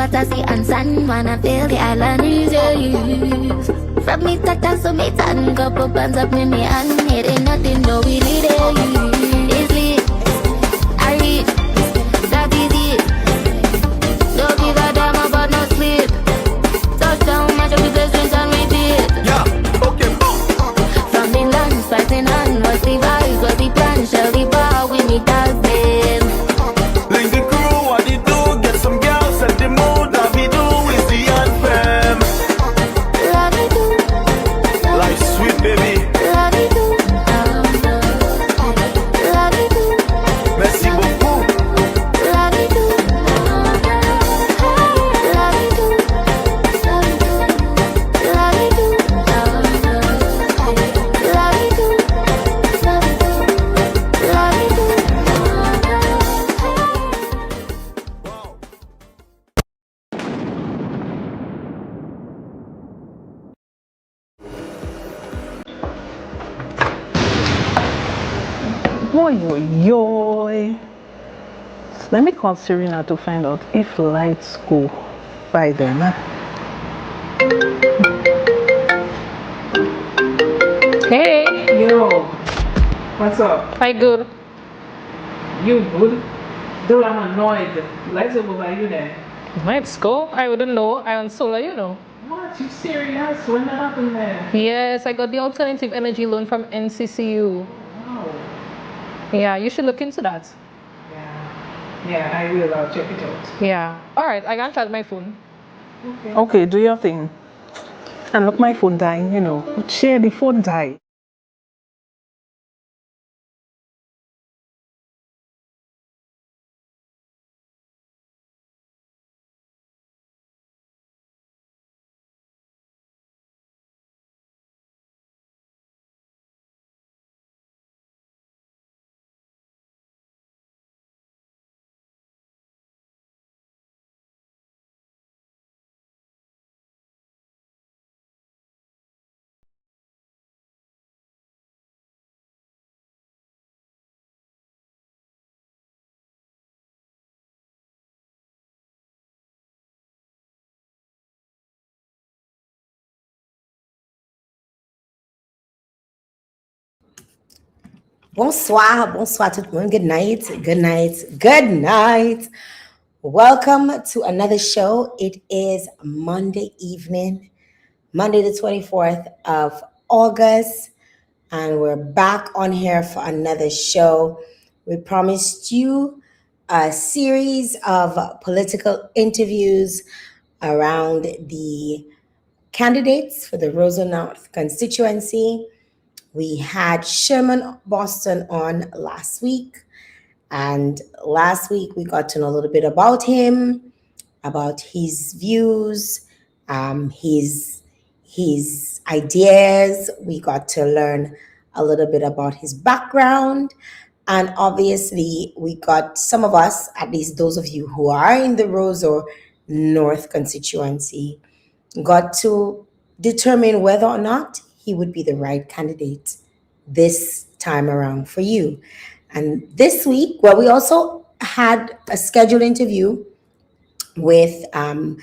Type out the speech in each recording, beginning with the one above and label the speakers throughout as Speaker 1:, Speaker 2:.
Speaker 1: what I see and sun, when I feel the island breezes. From me tata so me tan, couple bands up in me hand, it ain't nothing, no we need it. It's lit, I read, that easy. Don't give a damn about no sleep. Touchdown, match up the blessings and repeat.
Speaker 2: Yeah, okay, boom.
Speaker 1: From the land, fighting on, what's the vibes, what's the plan, shall we bar with me thousand.
Speaker 2: Link the crew, what they do, get some girls, set the mood, love me do is the anthem.
Speaker 1: Love me do,
Speaker 2: Life sweet, baby.
Speaker 1: love me do, love me do,
Speaker 2: Merci beaucoup.
Speaker 1: love me do, love me do, love me do, love me do, love me do, love me do.
Speaker 3: Boy. Let me call Serena to find out if lights go by then.
Speaker 4: Hey,
Speaker 3: Yo, what's up?
Speaker 4: I good.
Speaker 3: You good? Dude, I'm annoyed. Lights go by you then.
Speaker 4: Let's go. I wouldn't know. I on solar, you know.
Speaker 3: What? You serious? When that happened there?
Speaker 4: Yes, I got the alternative energy loan from NCCU.
Speaker 3: Wow.
Speaker 4: Yeah, you should look into that.
Speaker 3: Yeah, I will. I'll check it out.
Speaker 4: Yeah. All right, I can charge my phone.
Speaker 3: Okay, do your thing. And look, my phone dying, you know. Share the phone die.
Speaker 5: Bonsoir, bonsoir tout le monde. Good night, good night, good night. Welcome to another show. It is Monday evening, Monday the 24th of August, and we're back on here for another show. We promised you a series of political interviews around the candidates for the Roseau North constituency. We had Sherman Boston on last week, and last week we got to know a little bit about him, about his views, his ideas. We got to learn a little bit about his background, and obviously we got some of us, at least those of you who are in the Roseau North constituency, got to determine whether or not he would be the right candidate this time around for you. And this week, well, we also had a scheduled interview with Danny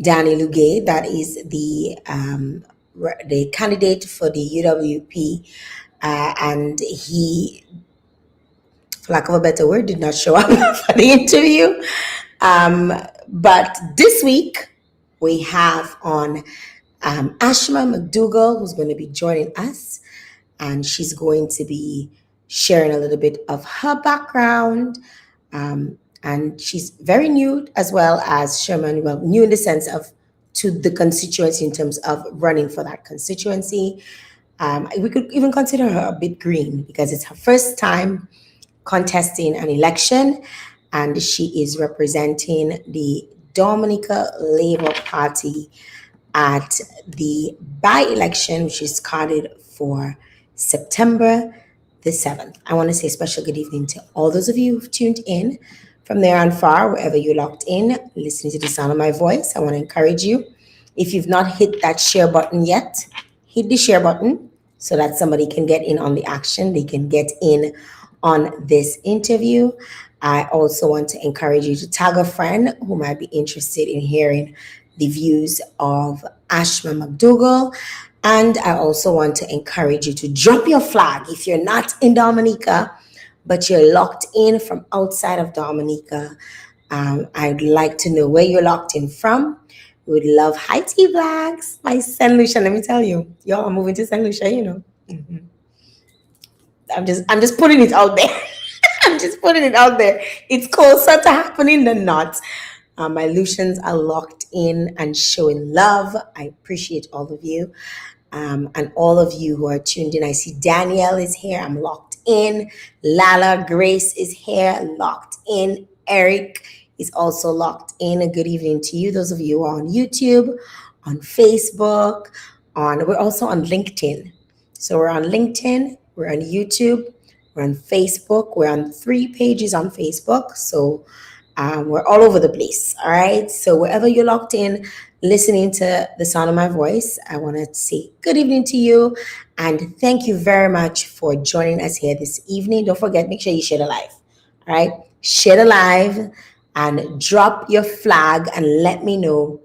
Speaker 5: Lugay, that is the candidate for the UWP, and he, for lack of a better word, did not show up for the interview. But this week, we have on Ashma McDougall, who's going to be joining us, and she's going to be sharing a little bit of her background. And she's very new, as well as Sherman, well, new in the sense of to the constituency in terms of running for that constituency. We could even consider her a bit green because it's her first time contesting an election, and she is representing the Dominica Labour Party at the by-election, which is scheduled for September the 7th. I want to say a special good evening to all those of you who've tuned in from there and far, wherever you locked in, listening to the sound of my voice. I want to encourage you, if you've not hit that share button yet, hit the share button so that somebody can get in on the action. They can get in on this interview. I also want to encourage you to tag a friend who might be interested in hearing the views of Ashma McDougall. And I also want to encourage you to drop your flag if you're not in Dominica, but you're locked in from outside of Dominica. I'd like to know where you're locked in from. We would love high tea flags. My St. Lucia, let me tell you, y'all are moving to St. Lucia, you know. I'm just putting it out there. I'm just putting it out there. It's closer to happening than not. My Lucians are locked in and showing love. I appreciate all of you. And all of you who are tuned in. I see Danielle is here. I'm locked in. Lala Grace is here, locked in. Eric is also locked in. A good evening to you. Those of you who are on YouTube, on Facebook, we're also on LinkedIn. So we're on LinkedIn, we're on YouTube, we're on Facebook, we're on 3 pages on Facebook. So we're all over the place. All right. So wherever you're locked in, listening to the sound of my voice, I want to say good evening to you. And thank you very much for joining us here this evening. Don't forget, make sure you share the live. All right. Share the live and drop your flag and let me know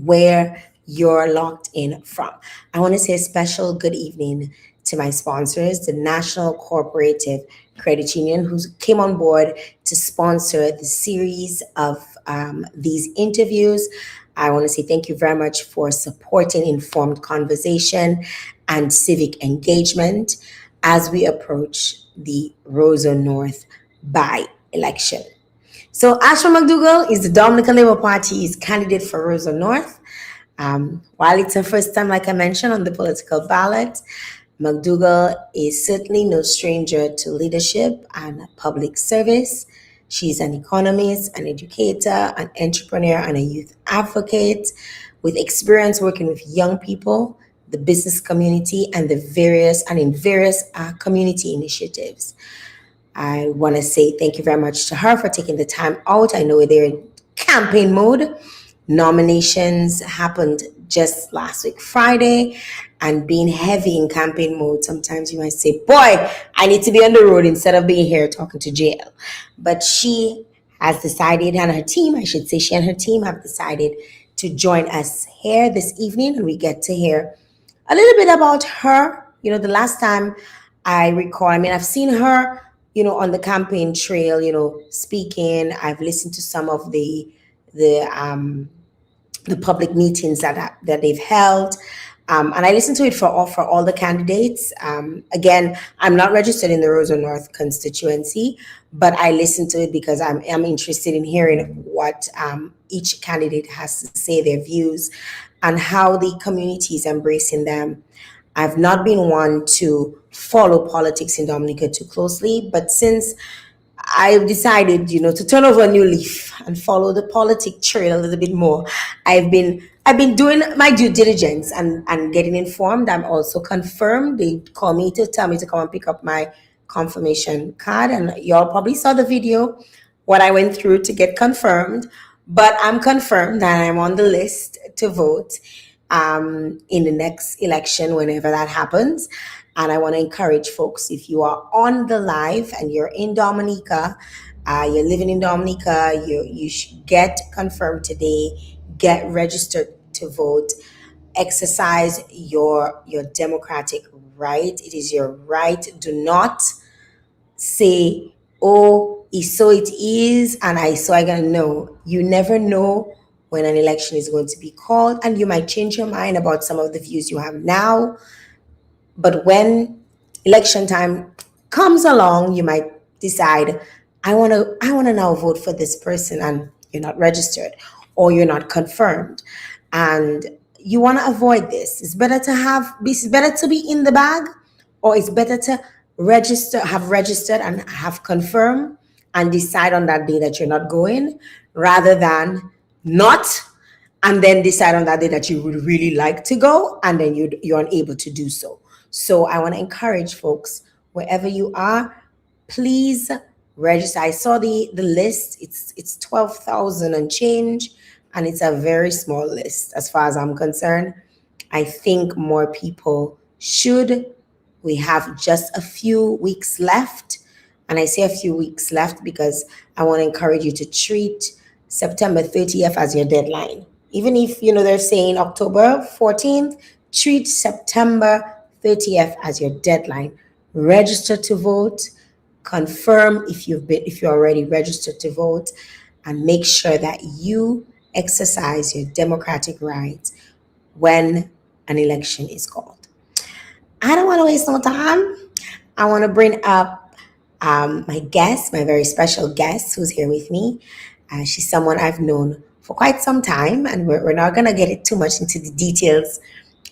Speaker 5: where you're locked in from. I want to say a special good evening to my sponsors, the National Cooperative Credit Union, who came on board to sponsor the series of these interviews. I want to say thank you very much for supporting informed conversation and civic engagement as we approach the Roseau North by-election. So Ashma McDougall is the Dominican Labour Party's candidate for Roseau North. While it's her first time, like I mentioned, on the political ballot, McDougall is certainly no stranger to leadership and public service. She's an economist, an educator, an entrepreneur, and a youth advocate with experience working with young people, the business community, and in various community initiatives. I want to say thank you very much to her for taking the time out. I know they're in campaign mode. Nominations happened just last week, Friday, and being heavy in campaign mode, sometimes you might say, boy, I need to be on the road instead of being here talking to Jael. But she has decided, and her team, I should say, she and her team have decided to join us here this evening, and we get to hear a little bit about her. You know, the last time I recall, I mean, I've seen her, you know, on the campaign trail, you know, speaking. I've listened to some of the public meetings that they've held. And I listened to it for all the candidates. Again, I'm not registered in the Roseau North constituency, but I listened to it because I'm interested in hearing what each candidate has to say, their views, and how the community is embracing them. I've not been one to follow politics in Dominica too closely, but since I've decided, you know, to turn over a new leaf and follow the politic trail a little bit more, I've been doing my due diligence and getting informed. I'm also confirmed. They call me to tell me to come and pick up my confirmation card, and y'all probably saw the video, what I went through to get confirmed. But I'm confirmed that I'm on the list to vote in the next election, whenever that happens. And I want to encourage folks, if you are on the live and you're in Dominica, you're living in Dominica, you should get confirmed today, get registered to vote, exercise your democratic right. It is your right. Do not say, oh, so it is, and I gotta know. You never know when an election is going to be called, and you might change your mind about some of the views you have now. But when election time comes along, you might decide, I want to now vote for this person, and you're not registered or you're not confirmed. And you want to avoid this. It's better to be in the bag, or it's better to have registered and have confirmed and decide on that day that you're not going, rather than not and then decide on that day that you would really like to go, and then you're unable to do so. So I want to encourage folks, wherever you are, please register. I saw the list. It's 12,000 and change, and it's a very small list as far as I'm concerned. I think more people should. We have just a few weeks left. And I say a few weeks left because I want to encourage you to treat September 30th as your deadline. Even if, they're saying October 14th, treat September 30th as your deadline. Register to vote, confirm if you're already registered to vote, and make sure that you exercise your democratic rights when an election is called. I don't want to waste no time. I want to bring up my guest, my very special guest who's here with me. She's someone I've known for quite some time, and we're not going to get it too much into the details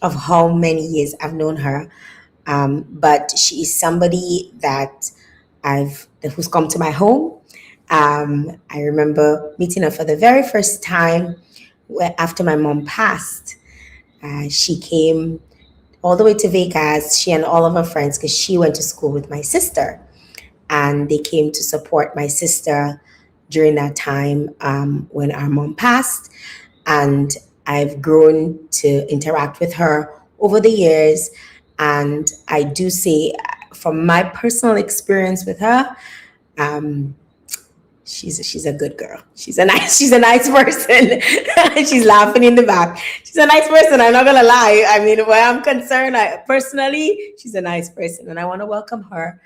Speaker 5: of how many years I've known her. But she is somebody that who's come to my home. I remember meeting her for the very first time after my mom passed. She came all the way to Vegas, she and all of her friends, because she went to school with my sister. And they came to support my sister during that time when our mom passed. And I've grown to interact with her over the years. And I do say, from my personal experience with her, she's a good girl. She's a nice person. She's laughing in the back. She's a nice person. I'm not gonna lie. I mean, where I'm concerned, personally, she's a nice person, and I want to welcome her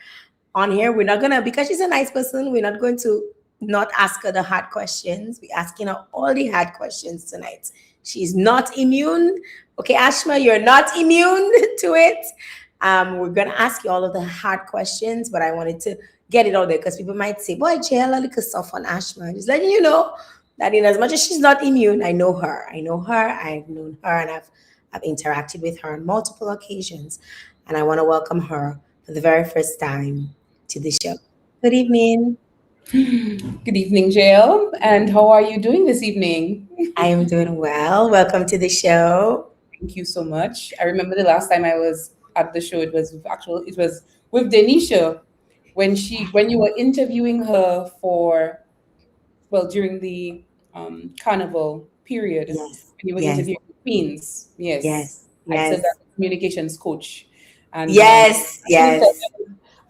Speaker 5: on here. We're not gonna, because she's a nice person, we're not going to not ask her the hard questions. We're asking her all the hard questions tonight. She's not immune. Okay, Ashma, you're not immune to it. We're gonna ask you all of the hard questions, but I wanted to get it out there because people might say, boy, Jael, a little soft on Ashma. Just letting you know that in as much as she's not immune, I know her. I've known her, and I've interacted with her on multiple occasions. And I want to welcome her for the very first time to the show. Good evening.
Speaker 6: Good evening, Jael. And how are you doing this evening?
Speaker 5: I am doing well. Welcome to the show.
Speaker 6: Thank you so much. I remember the last time I was at the show, it was with Denisha when you were interviewing her during the carnival period.
Speaker 5: Yes.
Speaker 6: When you were
Speaker 5: Yes.
Speaker 6: interviewing Queens. Yes.
Speaker 5: Yes.
Speaker 6: I
Speaker 5: Yes.
Speaker 6: said that communications coach. And
Speaker 5: Yes. Yes.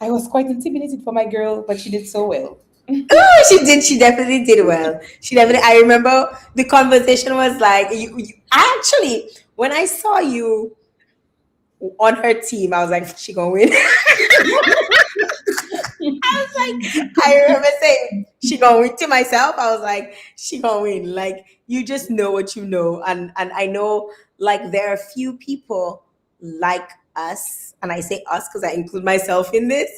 Speaker 6: I was quite intimidated for my girl, but she did so well.
Speaker 5: Oh, she did. She definitely did well. I remember the conversation was like, I actually, when I saw you on her team, I was like, she gonna win. I remember saying, she gonna win to myself. I was like, she gonna win. Like, you just know what you know. And I know, like, there are a few people like us, and I say us because I include myself in this.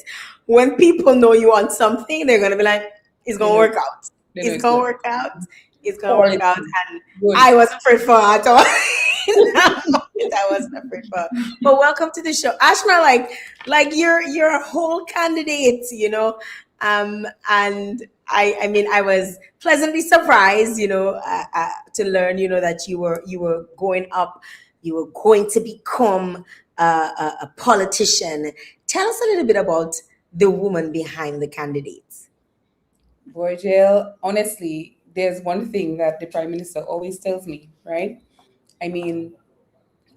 Speaker 5: When people know you on something, they're gonna be like, it's gonna work out. It's gonna work out. It's gonna work out. And I wasn't afraid for her at all. I wasn't afraid for her. But welcome to the show. Ashma, like you're a whole candidate, and I mean, I was pleasantly surprised, to learn, that you were going up, you were going to become a politician. Tell us a little bit about the woman behind the candidates.
Speaker 6: Boy, Jael, honestly, there's one thing that the Prime Minister always tells me, right? I mean,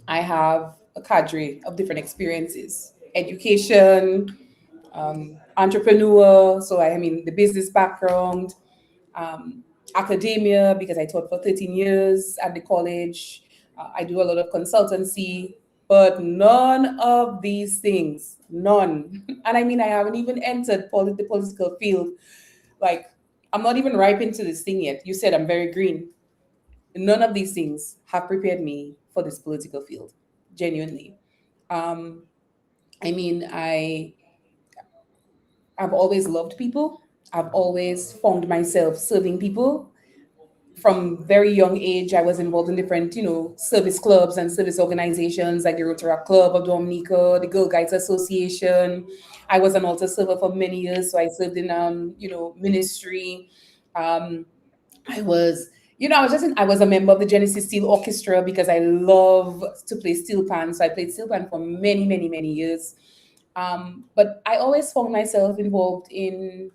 Speaker 6: I have a cadre of different experiences: education, entrepreneur, so I mean the business background, academia, because I taught for 13 years at the college. I do a lot of consultancy, but none of these things, none. And I mean, I haven't even entered the political field. Like, I'm not even ripe into this thing yet. You said I'm very green. None of these things have prepared me for this political field, genuinely. I mean, I've always loved people. I've always found myself serving people. From very young age, I was involved in different, service clubs and service organizations like the Rotary Club of Dominica, the Girl Guides Association. I was an altar server for many years, so I served in, ministry. I was, I was a member of the Genesis Steel Orchestra because I love to play steel pan. So I played steel pan for many, many, many years. But I always found myself involved in,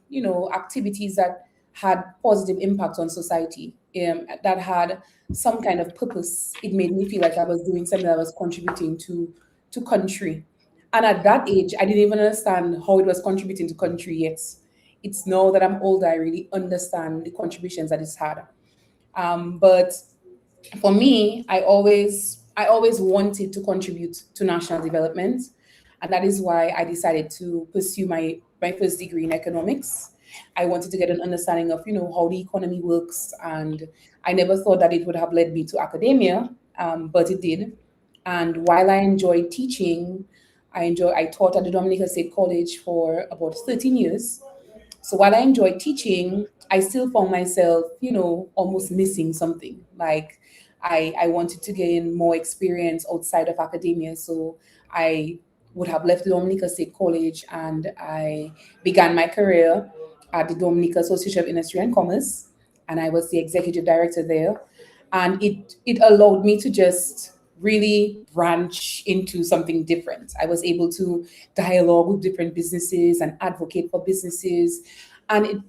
Speaker 6: activities that had positive impact on society, that had some kind of purpose. It made me feel like I was doing something that was contributing to country. And at that age, I didn't even understand how it was contributing to country yet. it's now that I'm older, I really understand the contributions that it's had. But for me, I always wanted to contribute to national development, and that is why I decided to pursue my first degree in economics. I wanted to get an understanding of how the economy works, and I never thought that it would have led me to academia, but it did. And while I enjoyed teaching, I taught at the Dominica State College for about 13 years. So while I enjoyed teaching, I still found myself, almost missing something. Like I wanted to gain more experience outside of academia. So I would have left the Dominica State College and I began my career at the Dominica Association of Industry and Commerce. And I was the executive director there. And it allowed me to just really branch into something different. I was able to dialogue with different businesses and advocate for businesses, and it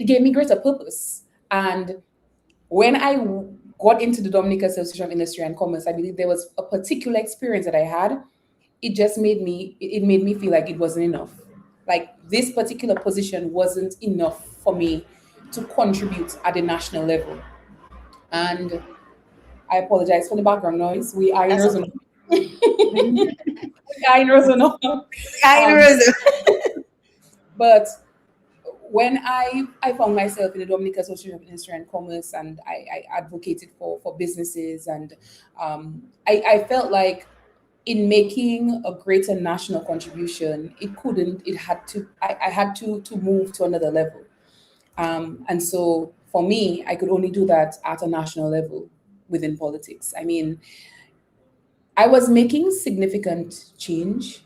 Speaker 6: gave me greater purpose. And when I got into the Dominica Association of Industry and Commerce, I believe there was a particular experience that I had. It just made me feel like it wasn't enough. Like this particular position wasn't enough for me to contribute at the national level. And I apologize for the background noise. We are in
Speaker 5: That's
Speaker 6: Roseau. We are in Roseau now. But when I found myself in the Dominica Association of Industry and Commerce, and I advocated for businesses, and I felt like in making a greater national contribution, I had to move to another level. And so for me, I could only do that at a national level within politics. I mean, I was making significant change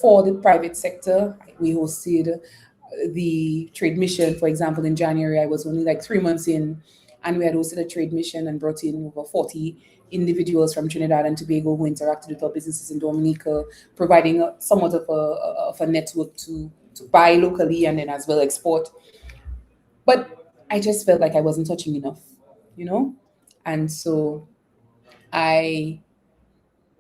Speaker 6: for the private sector. We hosted the trade mission, for example, in January. I was only like 3 months in, and we had hosted a trade mission and brought in over 40 individuals from Trinidad and Tobago who interacted with our businesses in Dominica, providing somewhat of a network to buy locally and then as well export. But I just felt like I wasn't touching enough, you know? And so I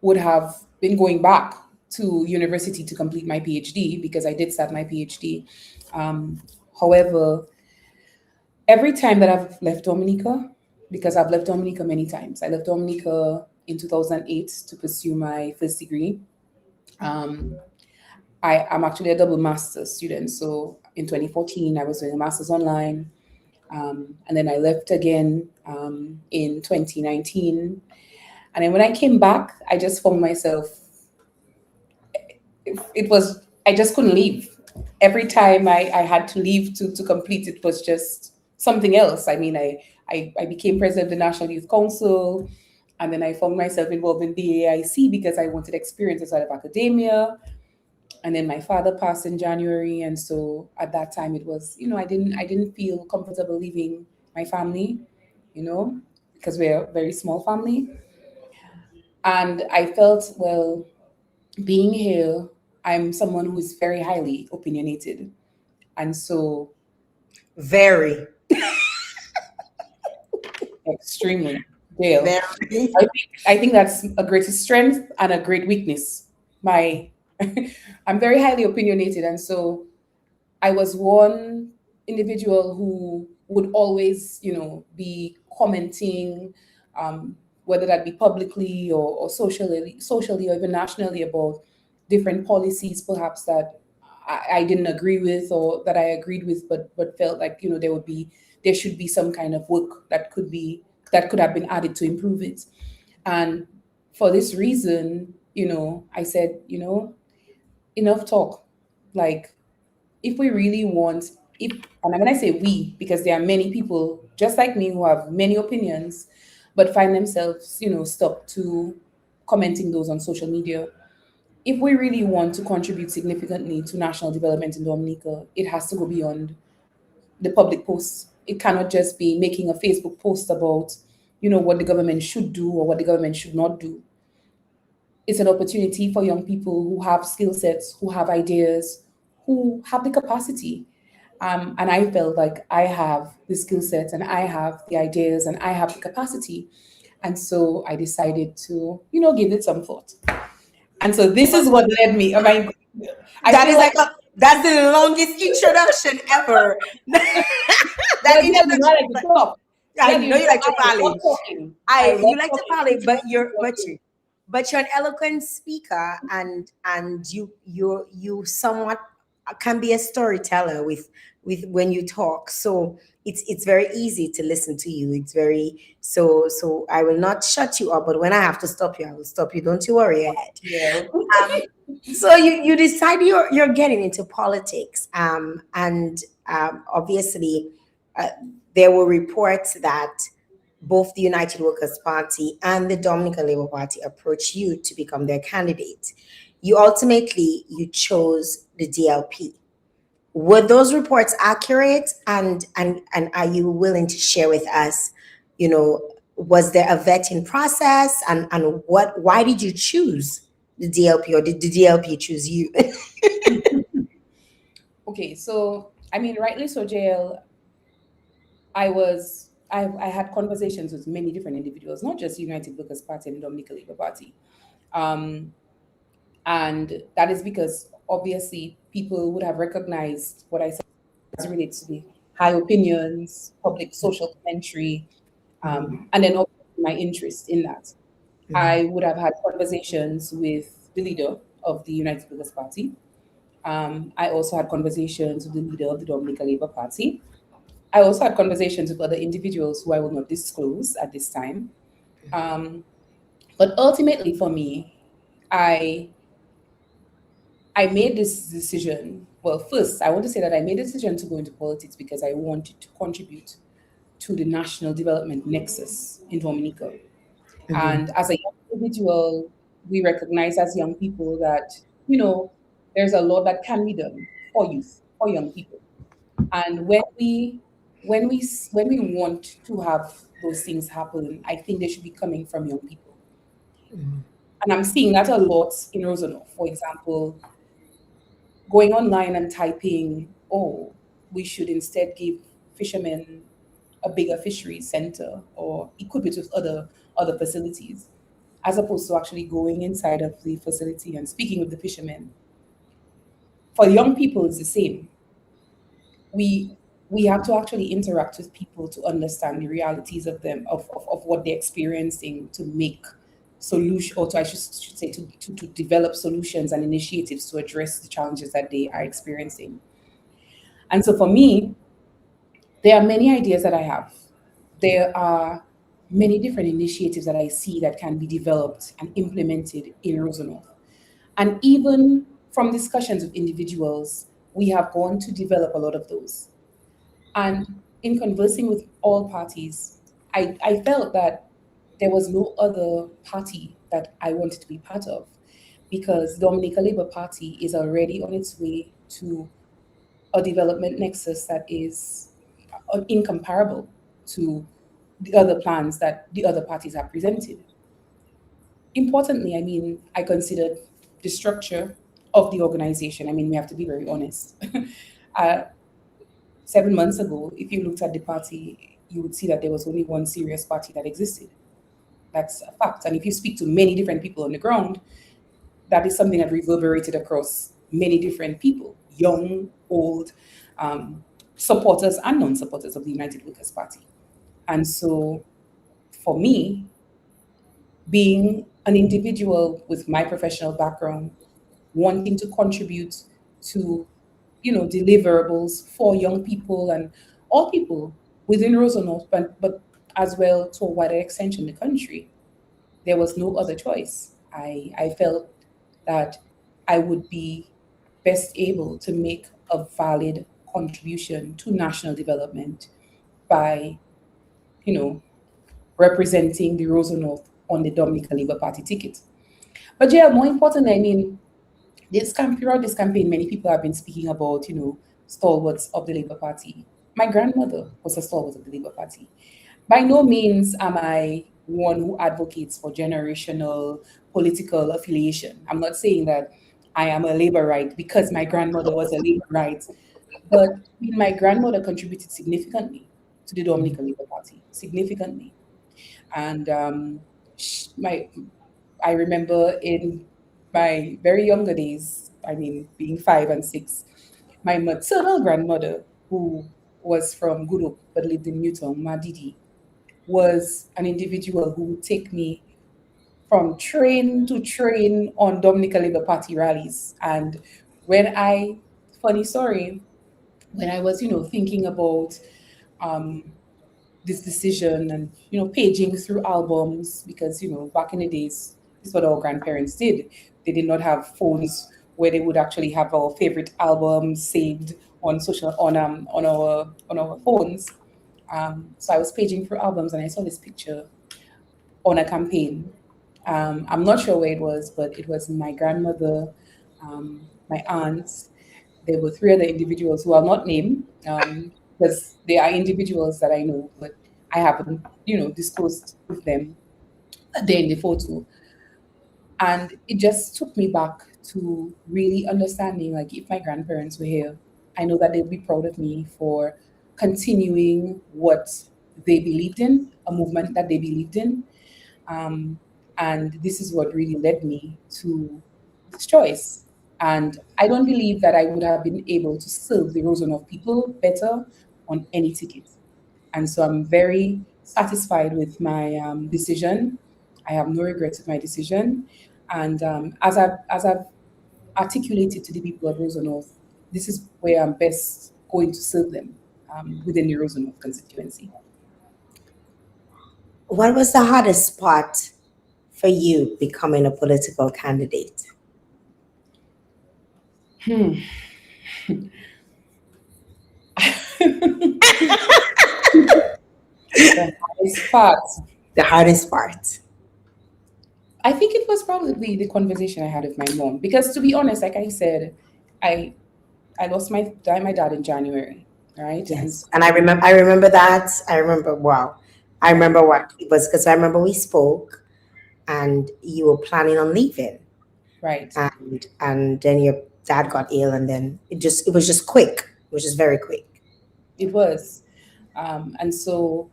Speaker 6: would have been going back to university to complete my PhD because I did start my PhD. However, every time that I've left Dominica, because I've left Dominica many times, I left Dominica in 2008 to pursue my first degree. Um, I'm actually a double master's student. So in 2014, I was doing a master's online. And then I left again in 2019. And then when I came back, I just found myself, I just couldn't leave. Every time I had to leave to complete, it was just something else. I mean, I became president of the National Youth Council, and then I found myself involved in the AIC because I wanted experience outside of academia. And then my father passed in January, and so at that time it was, I didn't feel comfortable leaving my family, because we're a very small family. And I felt, well, being here, I'm someone who is very highly opinionated. And so
Speaker 5: Very,
Speaker 6: extremely, Jael.
Speaker 5: very.
Speaker 6: I think that's a great strength and a great weakness. My I'm very highly opinionated, and so I was one individual who would always, be commenting, whether that be publicly or socially or even nationally about different policies, perhaps that I didn't agree with or that I agreed with, but felt like there should be some kind of work that could have been added to improve it. And for this reason, I said, enough talk. Like, if we really want, and when I say we, because there are many people just like me who have many opinions, but find themselves, stuck to commenting those on social media. If we really want to contribute significantly to national development in Dominica, it has to go beyond the public posts. It cannot just be making a Facebook post about, what the government should do or what the government should not do. It's an opportunity for young people who have skill sets, who have ideas, who have the capacity. And I felt like I have the skill sets and I have the ideas and I have the capacity. And so I decided to, give it some thought. And so this is what led me. I
Speaker 5: That
Speaker 6: feel
Speaker 5: is like a That's the longest introduction ever. That
Speaker 6: Well, yeah, you know, I
Speaker 5: introduction
Speaker 6: like
Speaker 5: is
Speaker 6: to
Speaker 5: like,
Speaker 6: talk.
Speaker 5: I
Speaker 6: Yeah, you
Speaker 5: know you
Speaker 6: know,
Speaker 5: like to
Speaker 6: I love
Speaker 5: parley.
Speaker 6: talking. I love
Speaker 5: You like to
Speaker 6: talking.
Speaker 5: parley, but
Speaker 6: Talking.
Speaker 5: you're an eloquent speaker, and you somewhat can be a storyteller with when you talk. So it's very easy to listen to you. It's very so I will not shut you up, but when I have to stop you, I will stop you. Don't you worry ahead.
Speaker 6: Yeah.
Speaker 5: Um, so you decide you're getting into politics, and obviously uh, there were reports that both the United Workers' Party and the Dominican Labour Party approached you to become their candidate. You chose the DLP. Were those reports accurate? And are you willing to share with us, was there a vetting process, and why did you choose the DLP, or did the DLP choose you?
Speaker 6: Okay, so I mean, rightly so, Jael. I had conversations with many different individuals, not just United Workers Party and Dominican Labour Party. Um, and that is because obviously people would have recognized what I said as relates to the high opinions, public social commentary, and then obviously my interest in that. I would have had conversations with the leader of the United Workers Party. I also had conversations with the leader of the Dominican Labour Party. I also had conversations with other individuals who I will not disclose at this time. Um, but ultimately, for me, I I made this decision. Well, first, I want to say that I made a decision to go into politics because I wanted to contribute to the national development nexus in Dominica. And as a young individual, we recognize as young people that, you know, there's a lot that can be done for youth, for young people. And when we want to have those things happen, I think they should be coming from young people. And I'm seeing that a lot in Roseau. For example, going online and typing, oh, we should instead give fishermen a bigger fishery center, or it could be just other facilities, as opposed to actually going inside of the facility and speaking with the fishermen. For young people, it's the same. We we have to actually interact with people to understand the realities of them of what they're experiencing to make solution, or to should say to develop solutions and initiatives to address the challenges that they are experiencing. And so for me, there are many ideas that I have. There are many different initiatives that I see that can be developed and implemented in Rosenau. And even from discussions with individuals, we have gone to develop a lot of those. And in conversing with all parties, I felt that there was no other party that I wanted to be part of, because the Dominica Labour Party is already on its way to a development nexus that is incomparable to the other plans that the other parties have presented. Importantly, I mean, I considered the structure of the organization. I mean, we have to be very honest. uh, 7 months ago, if you looked at the party, you would see that there was only one serious party that existed. That's a fact. And if you speak to many different people on the ground, that is something that reverberated across many different people, young, old, um, supporters and non supporters of the United Workers' Party. And so for me, being an individual with my professional background, wanting to contribute to, deliverables for young people and all people within Roseau, but as well to a wider extension the country, there was no other choice. I felt that I would be best able to make a valid contribution to national development by, you know, representing the Roseau North on the Dominican Labour Party ticket. But yeah, more importantly, I mean, throughout this campaign, many people have been speaking about, stalwarts of the Labour Party. My grandmother was a stalwart of the Labour Party. By no means am I one who advocates for generational political affiliation. I'm not saying that I am a Labourite because my grandmother was a Labourite, but my grandmother contributed significantly to the Dominican Labour Party, significantly. And my I remember in my very younger days, I mean, being 5 and 6, my maternal grandmother, who was from Guru but lived in Newton, Madidi, was an individual who would take me from train to train on Dominica Labour Party rallies. And when I, funny story, when I was, thinking about um, this decision and, paging through albums, because, back in the days, this is what our grandparents did. They did not have phones where they would actually have our favorite albums saved on our phones. So I was paging through albums and I saw this picture on a campaign. I'm not sure where it was, but it was my grandmother, my aunts. There were three other individuals who I'll not name because they are individuals that I know, but I haven't, disclosed with them. They're in the photo. And it just took me back to really understanding, like, if my grandparents were here, I know that they'd be proud of me for continuing what they believed in, a movement that they believed in. Um, and this is what really led me to this choice. And I don't believe that I would have been able to serve the Roseau of people better on any ticket. And so I'm very satisfied with my decision. I have no regrets with my decision. And as I've articulated to the people of Roseau North, this is where I'm best going to serve them within the Roseau North constituency.
Speaker 5: What was the hardest part for you becoming a political candidate?
Speaker 6: The hardest part,
Speaker 5: The hardest part.
Speaker 6: I think it was probably the conversation I had with my mom. Because to be honest, like I said, I I lost my dad in January, right? And
Speaker 5: Yes. And I remember that. I remember, wow. I remember what it was because I remember we spoke and you were planning on leaving.
Speaker 6: right,
Speaker 5: And then your dad got ill and then it was just quick. It was just very quick.
Speaker 6: it was. And so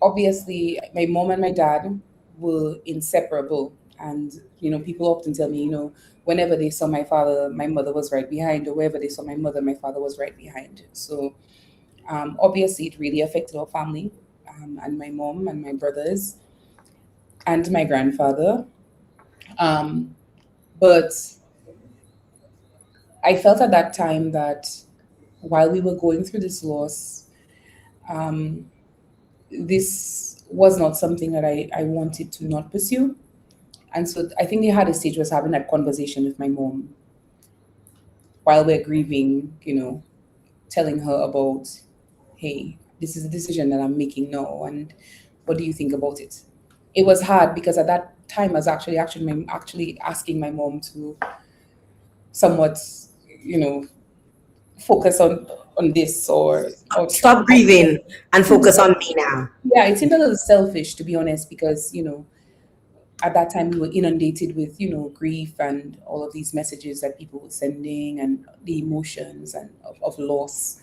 Speaker 6: obviously my mom and my dad were inseparable. And people often tell me, whenever they saw my father, my mother was right behind, or wherever they saw my mother, my father was right behind. So obviously it really affected our family, and my mom and my brothers and my grandfather. Um, but I felt at that time that while we were going through this loss, um, this was not something that I wanted to not pursue. And so I think the hardest stage was having that conversation with my mom while we're grieving, telling her about, hey, this is a decision that I'm making now, and what do you think about it? It was hard because at that time I was actually asking my mom to somewhat, you know, focus on this or
Speaker 5: Stop grieving and focus on me now.
Speaker 6: yeah, it seemed a little selfish to be honest because at that time we were inundated with grief and all of these messages that people were sending and the emotions and of loss.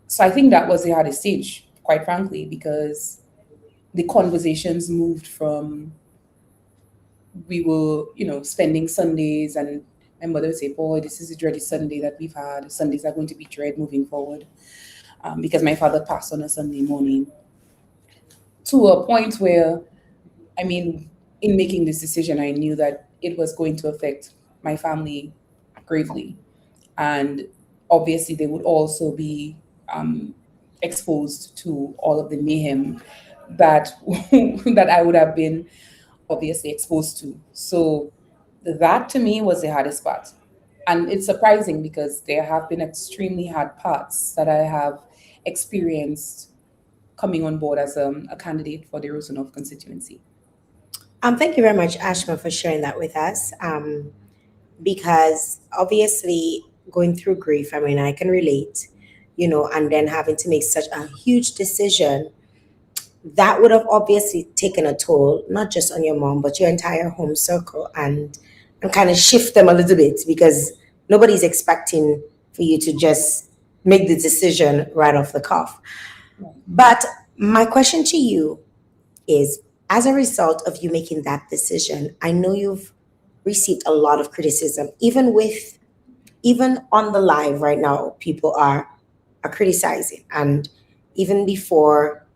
Speaker 6: So I think that was the hardest stage, quite frankly, because the conversations moved from we were spending Sundays, and my mother would say, boy, this is a dreaded Sunday that we've had. Sundays are going to be dread moving forward, because my father passed on a Sunday morning, to a point where, I mean, in making this decision, I knew that it was going to affect my family gravely. And obviously, they would also be exposed to all of the mayhem that that I would have been obviously exposed to. So that to me was the hardest part. And it's surprising because there have been extremely hard parts that I have experienced coming on board as a candidate for the Roseau constituency.
Speaker 5: Thank you very much, Ashma, for sharing that with us. Because obviously, going through grief, I mean, I can relate, and then having to make such a huge decision that would have obviously taken a toll, not just on your mom, but your entire home circle, and kind of shift them a little bit because nobody's expecting for you to just make the decision right off the cuff. But my question to you is, as a result of you making that decision, I know you've received a lot of criticism, even with even on the live right now, people are criticizing. And even before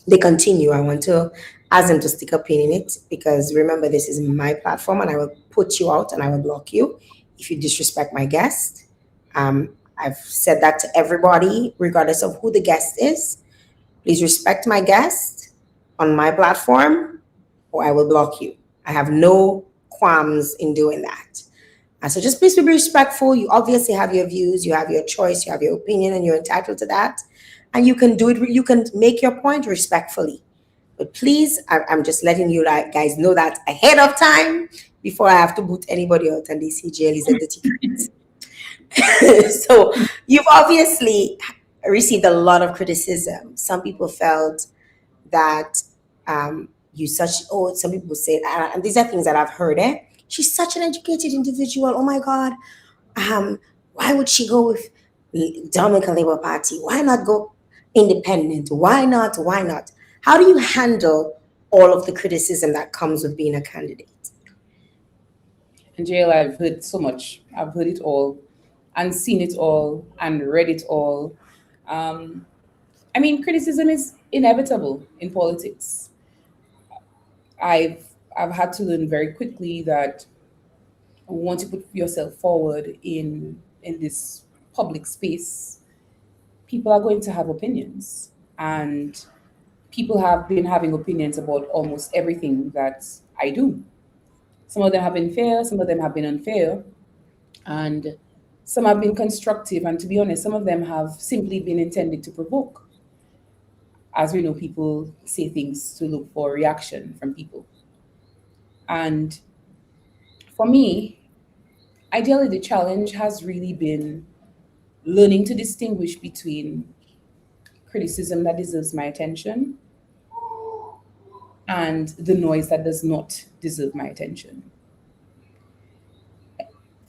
Speaker 5: they continue, I want to ask them to stick a pin in it, because remember, this is my platform and I will put you out and I will block you if you disrespect my guest. I've said that to everybody, regardless of who the guest is. Please respect my guest on my platform, or I will block you. I have no qualms in doing that. So just please be respectful. You obviously have your views, you have your choice, you have your opinion, and you're entitled to that. And you can do it, you can make your point respectfully. But please, I'm just letting you guys know that ahead of time before I have to boot anybody out and they see Jael is a dirty so you've obviously received a lot of criticism. Some people felt that you such, oh, some people say, and these are things that I've heard, she's such an educated individual. Oh my God. Why would she go with Dominican Labour Party? Why not go independent? Why not? Why not? How do you handle all of the criticism that comes with being a candidate?
Speaker 6: In jail, I've heard so much. I've heard it all and seen it all and read it all. Um, I mean, criticism is inevitable in politics. I've I've had to learn very quickly that once you put yourself forward in this public space, people are going to have opinions, and people have been having opinions about almost everything that I do. Some of them have been fair, some of them have been unfair, and some have been constructive. And to be honest, some of them have simply been intended to provoke. As we know, people say things to look for reaction from people. And for me, ideally, the challenge has really been learning to distinguish between criticism that deserves my attention and the noise that does not deserve my attention.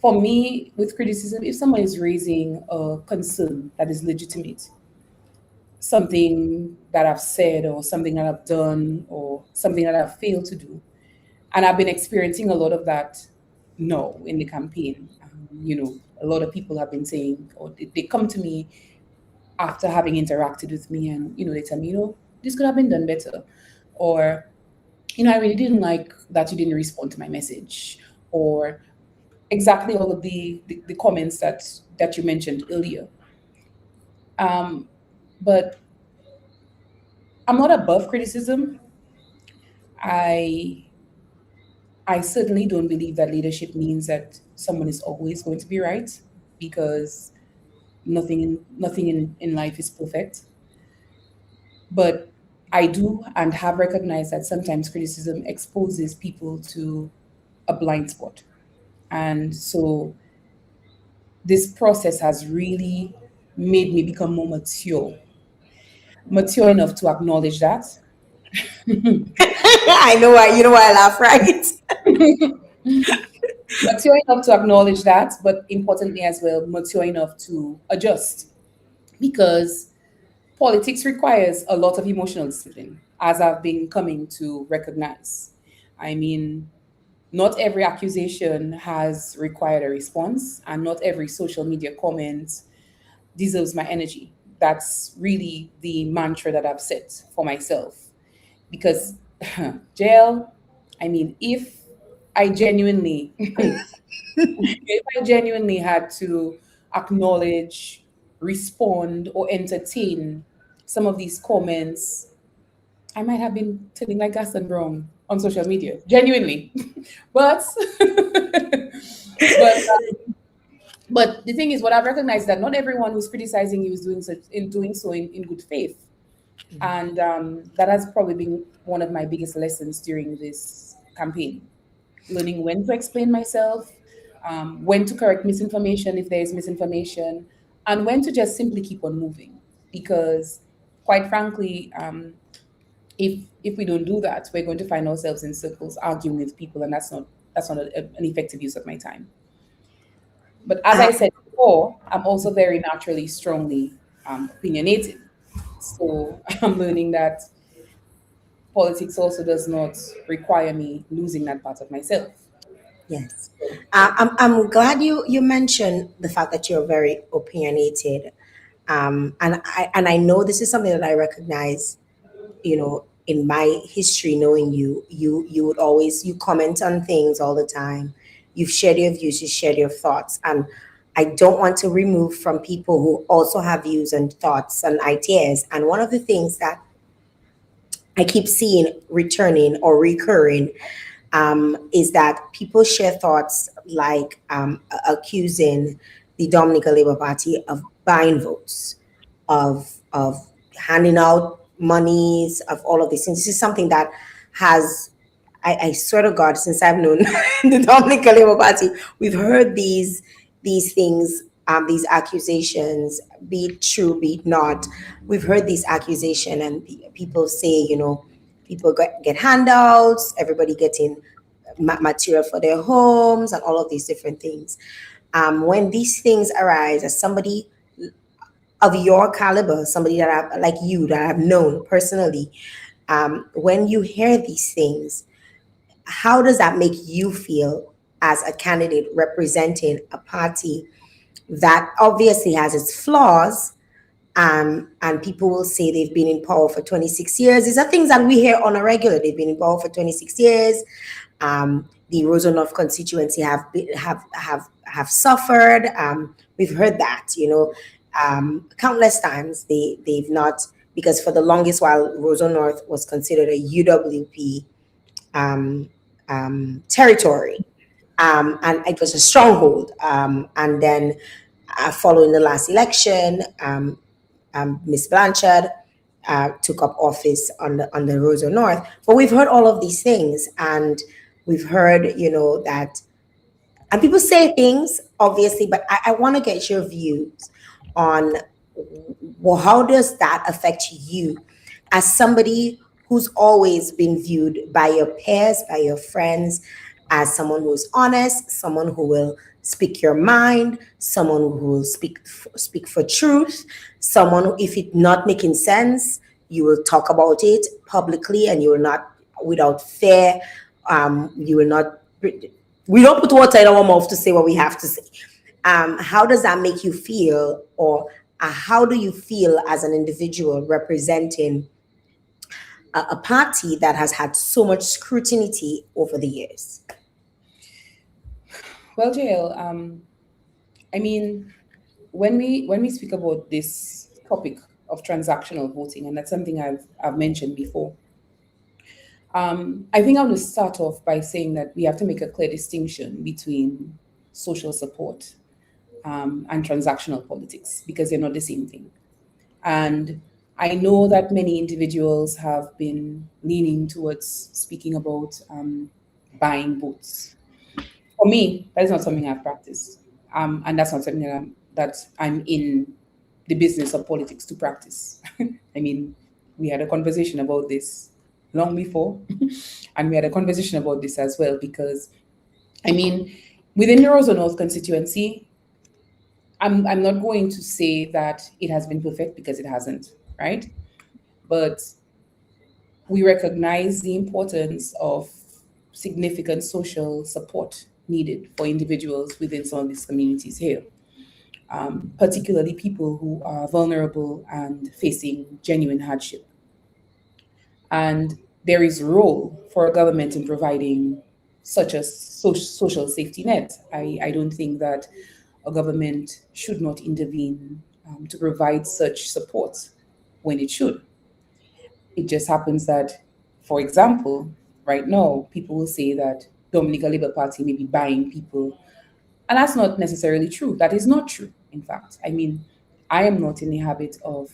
Speaker 6: For me, with criticism, if someone is raising a concern that is legitimate, something that I've said or something that I've done or something that I've failed to do, and I've been experiencing a lot of that now in the campaign. A lot of people have been saying, or they come to me after having interacted with me, and they tell me, this could have been done better, or I really didn't like that you didn't respond to my message, or exactly all of the comments that you mentioned earlier. Um, but I'm not above criticism. I I certainly don't believe that leadership means that someone is always going to be right, because nothing in life is perfect. But I do and have recognized that sometimes criticism exposes people to a blind spot. And so this process has really made me become more mature enough to acknowledge that.
Speaker 5: I know why, you know why I laugh, right?
Speaker 6: Mature enough to acknowledge that, but importantly as well, mature enough to adjust, because politics requires a lot of emotional discipline, as I've been coming to recognize. I mean, not every accusation has required a response, and not every social media comment deserves my energy. That's really the mantra that I've set for myself. Because, jail, I mean, I genuinely, if I genuinely had to acknowledge, respond, or entertain some of these comments, I might have been telling like Gaston Brown on social media, genuinely. but but the thing is, what I've recognized, that not everyone who's criticizing you is doing so in good faith, and that has probably been one of my biggest lessons during this campaign, learning when to explain myself, when to correct misinformation if there is misinformation, and when to just simply keep on moving. Because, quite frankly, if we don't do that, we're going to find ourselves in circles arguing with people, and that's not an effective use of my time. But as I said before, I'm also very naturally, strongly opinionated. So I'm learning that politics also does not require me losing that part of myself.
Speaker 5: Yes. I'm glad you mentioned the fact that you're very opinionated. And I know this is something that I recognize, in my history knowing you would always, you comment on things all the time. You've shared your views, you shared your thoughts. And I don't want to remove from people who also have views and thoughts and ideas. And one of the things that I keep seeing returning or recurring, is that people share thoughts like, accusing the Dominican Labour Party of buying votes, of handing out monies, of all of these things. This is something that has, I swear to God, since I've known the Dominican Labour Party, we've heard these things, these accusations, be it true, be it not. We've heard these accusations, and people say, people get handouts, everybody getting material for their homes, and all of these different things. When these things arise, as somebody of your caliber, somebody that like you, that I've known personally, when you hear these things, how does that make you feel as a candidate representing a party that obviously has its flaws? And people will say they've been in power for 26 years. These are things that we hear on a regular. They've been in power for 26 years. The Roseau North constituency have suffered. We've heard that, countless times. They've not, because for the longest while, Roseau North was considered a UWP territory, and it was a stronghold. And then, following the last election, Miss Blanchard took up office on the Roseau North. But we've heard all of these things, and we've heard, that, and people say things, obviously, but I want to get your views on, well, how does that affect you as somebody who's always been viewed by your peers, by your friends, as someone who's honest, someone who will speak your mind, someone who will speak for truth, someone who, if it's not making sense, you will talk about it publicly, and you will not, without fear, you will not. We don't put water in our mouth to say what we have to say. How does that make you feel, or how do you feel as an individual representing a party that has had so much scrutiny over the years?
Speaker 6: Well, Jael, I mean, when we speak about this topic of transactional voting, and that's something I've mentioned before, I think I'm going to start off by saying that we have to make a clear distinction between social support and transactional politics, because they're not the same thing. And I know that many individuals have been leaning towards speaking about buying votes. For me, that is not something I've practiced, and that's not something that I'm in the business of politics to practice. I mean, we had a conversation about this long before, and we had a conversation about this as well, because I mean, within the Roseau North constituency, I'm not going to say that it has been perfect, because it hasn't, right? But we recognize the importance of significant social support needed for individuals within some of these communities here, particularly people who are vulnerable and facing genuine hardship. And there is a role for a government in providing such a social safety net. I don't think that a government should not intervene to provide such support when it should. It just happens that, for example, right now, people will say that Dominica Labour Party may be buying people. And that's not necessarily true. That is not true, in fact. I mean, I am not in the habit of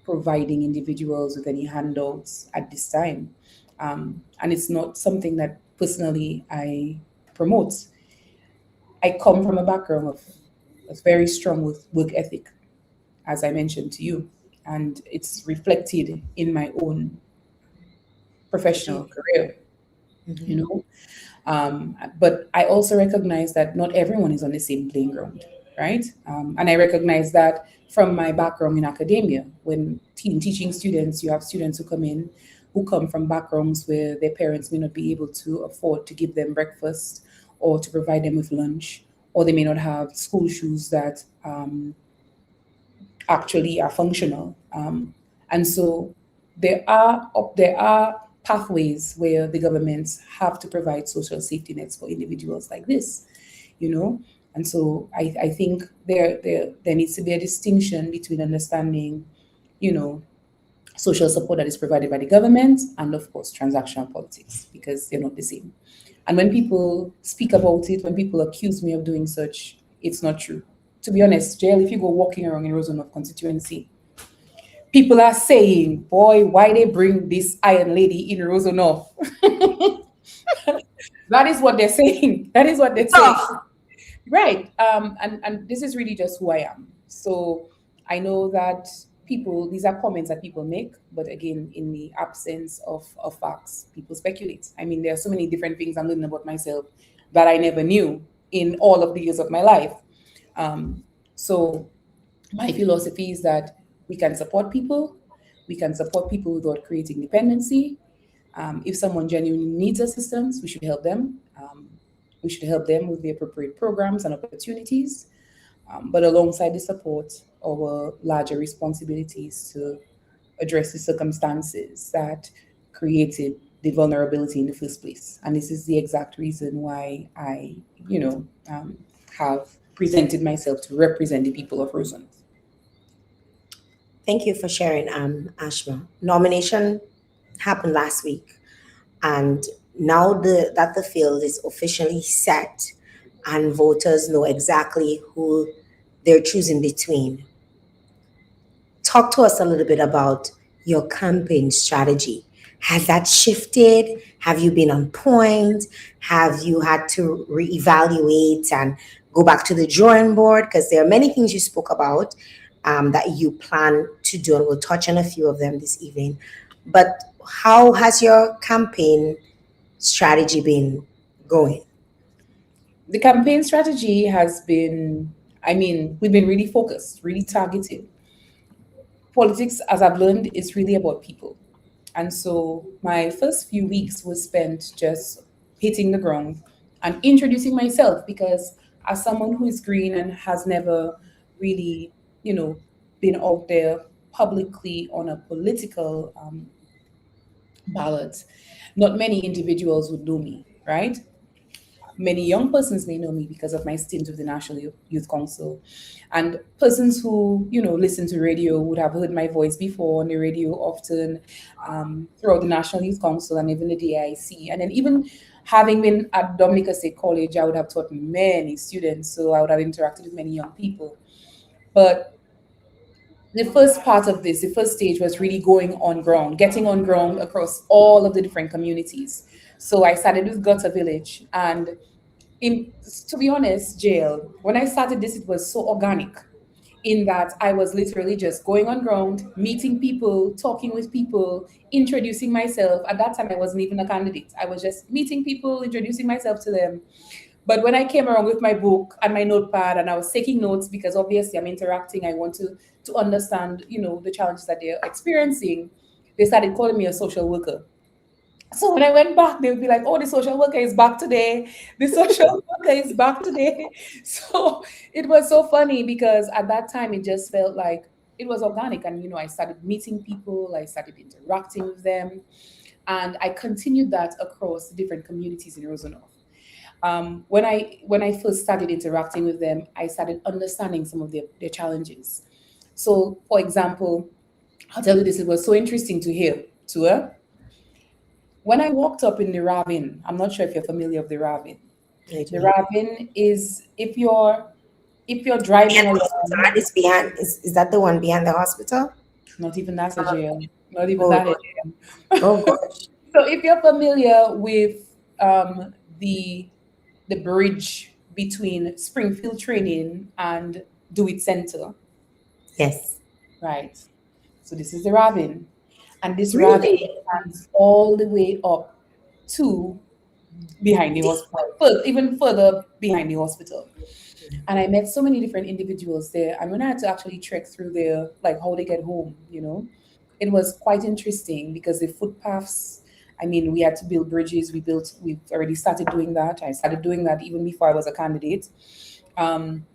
Speaker 6: providing individuals with any handouts at this time. And it's not something that personally I promote. I come from a background of a very strong work ethic, as I mentioned to you, and it's reflected in my own professional career, you know. But I also recognize that not everyone is on the same playing ground, right? And I recognize that from my background in academia. When teaching students, you have students who come in who come from backgrounds where their parents may not be able to afford to give them breakfast, or to provide them with lunch, or they may not have school shoes that actually are functional. And so there are pathways where the governments have to provide social safety nets for individuals like this, you know. And so I think there needs to be a distinction between understanding, you know, social support that is provided by the government and of course transactional politics, because they're not the same. And when people speak about it, when people accuse me of doing such, it's not true. To be honest, Jael, if you go walking around in Roseau constituency, people are saying, boy, why they bring this iron lady in Roseau North? That is what they're saying. That is what they're saying. Right. And this is really just who I am. So I know that people, these are comments that people make, but again, in the absence of facts, people speculate. I mean, there are so many different things I'm learning about myself that I never knew in all of the years of my life. So my philosophy is that we can support people, we can support people without creating dependency. If someone genuinely needs assistance, we should help them. We should help them with the appropriate programs and opportunities. But alongside the support, our larger responsibilities to address the circumstances that created the vulnerability in the first place. And this is the exact reason why I, have presented myself to represent the people of Roseau.
Speaker 5: Thank you for sharing, Ashma. Nomination happened last week, and now that the field is officially set and voters know exactly who they're choosing between. Talk to us a little bit about your campaign strategy. Has that shifted? Have you been on point? Have you had to reevaluate and go back to the drawing board? Because there are many things you spoke about that you plan to do, and we'll touch on a few of them this evening. But how has your campaign strategy been going?
Speaker 6: The campaign strategy has been, I mean, we've been really focused, really targeted. Politics, as I've learned, is really about people. And so my first few weeks was spent just hitting the ground and introducing myself, because as someone who is green and has never really, you know, been out there publicly on a political ballot, not many individuals would know me, right? Many young persons may know me because of my stint with the National Youth Council. And persons who, listen to radio would have heard my voice before on the radio often, throughout the National Youth Council and even the DIC. And then even having been at Dominica State College, I would have taught many students. So I would have interacted with many young people. But the first part of this, the first stage was really going on ground, getting on ground across all of the different communities. So I started with Gutter Village, and to be honest, Jael, when I started this, it was so organic in that I was literally just going on ground, meeting people, talking with people, introducing myself. At that time, I wasn't even a candidate. I was just meeting people, introducing myself to them. But when I came around with my book and my notepad and I was taking notes, because obviously I'm interacting, I want to understand, the challenges that they're experiencing, they started calling me a social worker. So when I went back, they would be like, oh, the social worker is back today. The social worker is back today. So it was so funny because at that time, it just felt like it was organic. And, I started meeting people, I started interacting with them. And I continued that across different communities in Roseau North. When I first started interacting with them, I started understanding some of their challenges. So, for example, I'll tell you this, it was so interesting to hear to her. When I walked up in the Ravine, I'm not sure if you're familiar with the Ravine. The Ravine is if you're driving
Speaker 5: And
Speaker 6: along,
Speaker 5: that is behind. Is that the one behind the hospital?
Speaker 6: not even that's a jail, not even
Speaker 5: Oh,
Speaker 6: that is jail.
Speaker 5: oh gosh.
Speaker 6: So if you're familiar with the bridge between Springfield Training and Do It Center,
Speaker 5: Yes.
Speaker 6: right? So this is the Ravine, and this Ravine
Speaker 5: Really?
Speaker 6: stands all the way up to behind the hospital, even further behind the hospital. And I met so many different individuals there. And when I had to actually trek through there, like how they get home, it was quite interesting because the footpaths I mean, we had to build bridges. We've already started doing that. I started doing that even before I was a candidate. Um,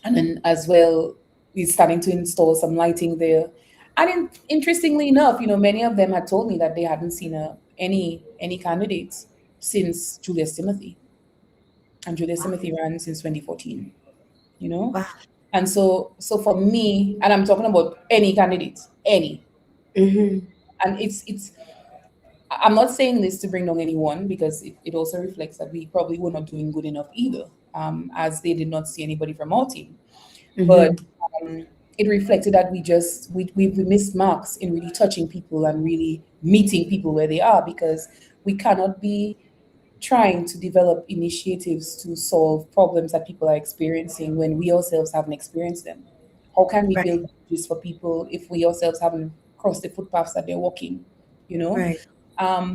Speaker 6: and then as well, we're starting to install some lighting there. And interestingly enough, many of them had told me that they hadn't seen any candidates since Julius Timothy, and Julius Timothy ran since 2014. You know,
Speaker 5: Wow.
Speaker 6: and so for me, and I'm talking about any candidate, any,
Speaker 5: Mm-hmm.
Speaker 6: and it's. I'm not saying this to bring down anyone because it also reflects that we probably were not doing good enough either, as they did not see anybody from our team. But
Speaker 5: Mm-hmm.
Speaker 6: it reflected that we missed marks in really touching people and really meeting people where they are, because we cannot be trying to develop initiatives to solve problems that people are experiencing when we ourselves haven't experienced them. How can we
Speaker 5: Right.
Speaker 6: build bridges for people if we ourselves haven't crossed the footpaths that they're walking? You know,
Speaker 5: Right.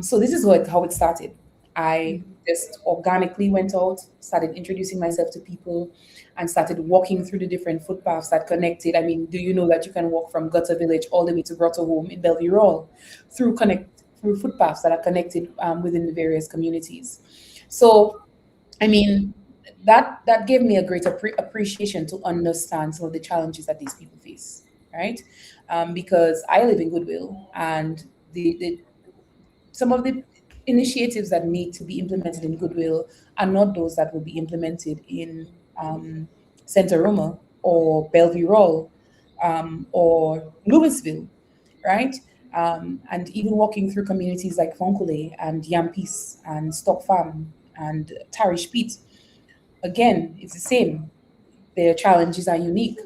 Speaker 6: so this is how it started. I just organically went out, started introducing myself to people, and started walking through the different footpaths that connected. I mean, do you know that you can walk from Gutter Village all the way to Grotto Home in Bellevue Roll through footpaths that are connected within the various communities? So, I mean, that gave me a great appreciation to understand some of the challenges that these people face, right? Because I live in Goodwill, and the some of the initiatives that need to be implemented in Goodwill are not those that will be implemented in Santa Roma or Bellevue Roll, or Louisville, right? And even walking through communities like Fonkole and Yampis and Stock Farm and Tarish Pete, again, it's the same. Their challenges are unique.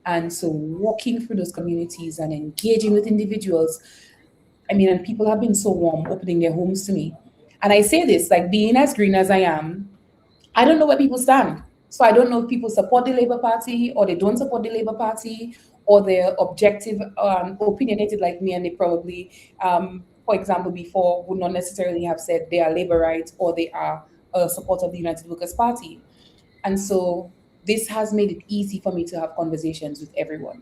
Speaker 6: And so walking through those communities and engaging with individuals, I mean, and people have been so warm opening their homes to me. And I say this, like, being as green as I am, I don't know where people stand. So I don't know if people support the Labour Party or they don't support the Labour Party, or they're objective, opinionated like me, and they probably, for example, before would not necessarily have said they are Labourite or they are a supporter of the United Workers' Party. And so this has made it easy for me to have conversations with everyone,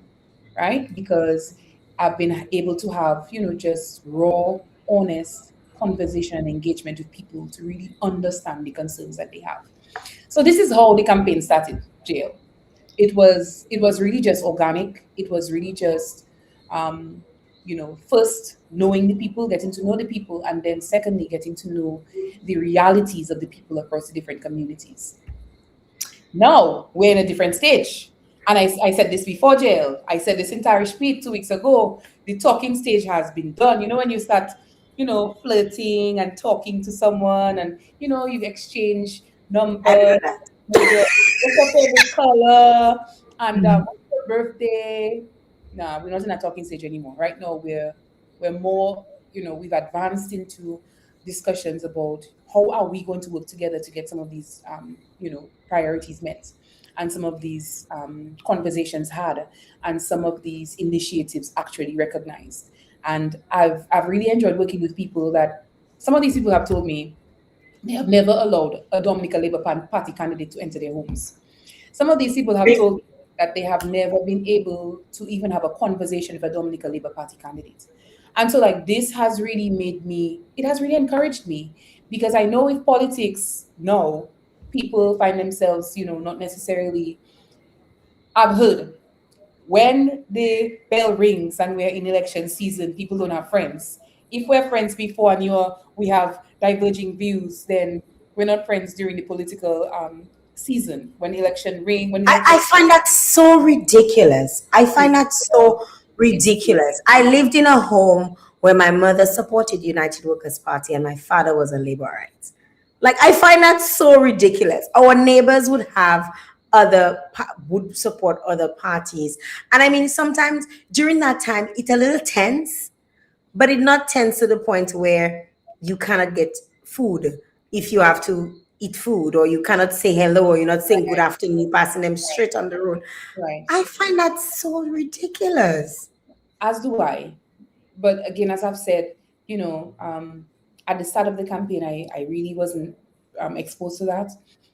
Speaker 6: right? Because I've been able to have, just raw, honest conversation and engagement with people to really understand the concerns that they have. So this is how the campaign started, Jael. It was really just organic. It was really just first knowing the people, getting to know the people, and then secondly getting to know the realities of the people across the different communities. Now we're in a different stage. And I said this before, Jail. I said this in Tarish Pete 2 weeks ago. The talking stage has been done. When you start, flirting and talking to someone, and, you exchange
Speaker 5: I know
Speaker 6: numbers,
Speaker 5: that.
Speaker 6: what's your favorite color, and
Speaker 3: Mm.
Speaker 6: what's your birthday? Nah, we're not in a talking stage anymore. Right now, we're more, we've advanced into discussions about how are we going to work together to get some of these priorities met, and some of these conversations had, and some of these initiatives actually recognized. And I've really enjoyed working with people that some of these people have told me they have never allowed a Dominica Labour Party candidate to enter their homes. Some of these people have told me that they have never been able to even have a conversation with a Dominica Labour Party candidate. And so, like, this has really it has really encouraged me, because I know with politics now, people find themselves, not necessarily, I've heard when the bell rings and we're in election season, people don't have friends. If we're friends before and we have diverging views, then we're not friends during the political season when election ring when election.
Speaker 5: I find that so ridiculous. I find that so
Speaker 6: It's
Speaker 5: ridiculous. I lived in a home where my mother supported United Workers' Party and my father was a Labourite. Like, I find that so ridiculous. Our neighbors would have would support other parties, and I mean sometimes during that time it's a little tense, but it not tense to the point where you cannot get food if you have to eat food, or you cannot say hello, or you're not saying good afternoon, passing them straight on the road.
Speaker 6: right.
Speaker 5: I find that so ridiculous.
Speaker 6: As do I. But again, as I've said, at the start of the campaign, I really wasn't exposed to that.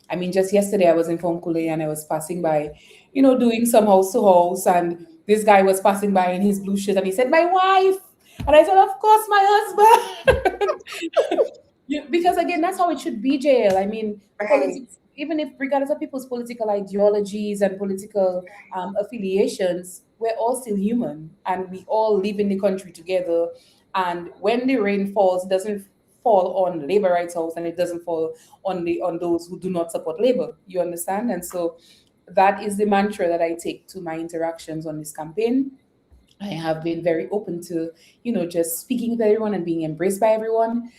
Speaker 6: I mean, just yesterday I was in Fonkule and I was passing by, doing some house to house, and this guy was passing by in his blue shirt and he said, "My wife." And I said, of course, my husband. Because again, that's how it should be, Jael. I mean,
Speaker 5: Right.
Speaker 6: politics, even if regardless of people's political ideologies and political affiliations, we're all still human and we all live in the country together. And when the rain falls, it doesn't fall on labor rights house and it doesn't fall on those who do not support labor. You understand? And so that is the mantra that I take to my interactions on this campaign. I have been very open to, just speaking with everyone and being embraced by everyone.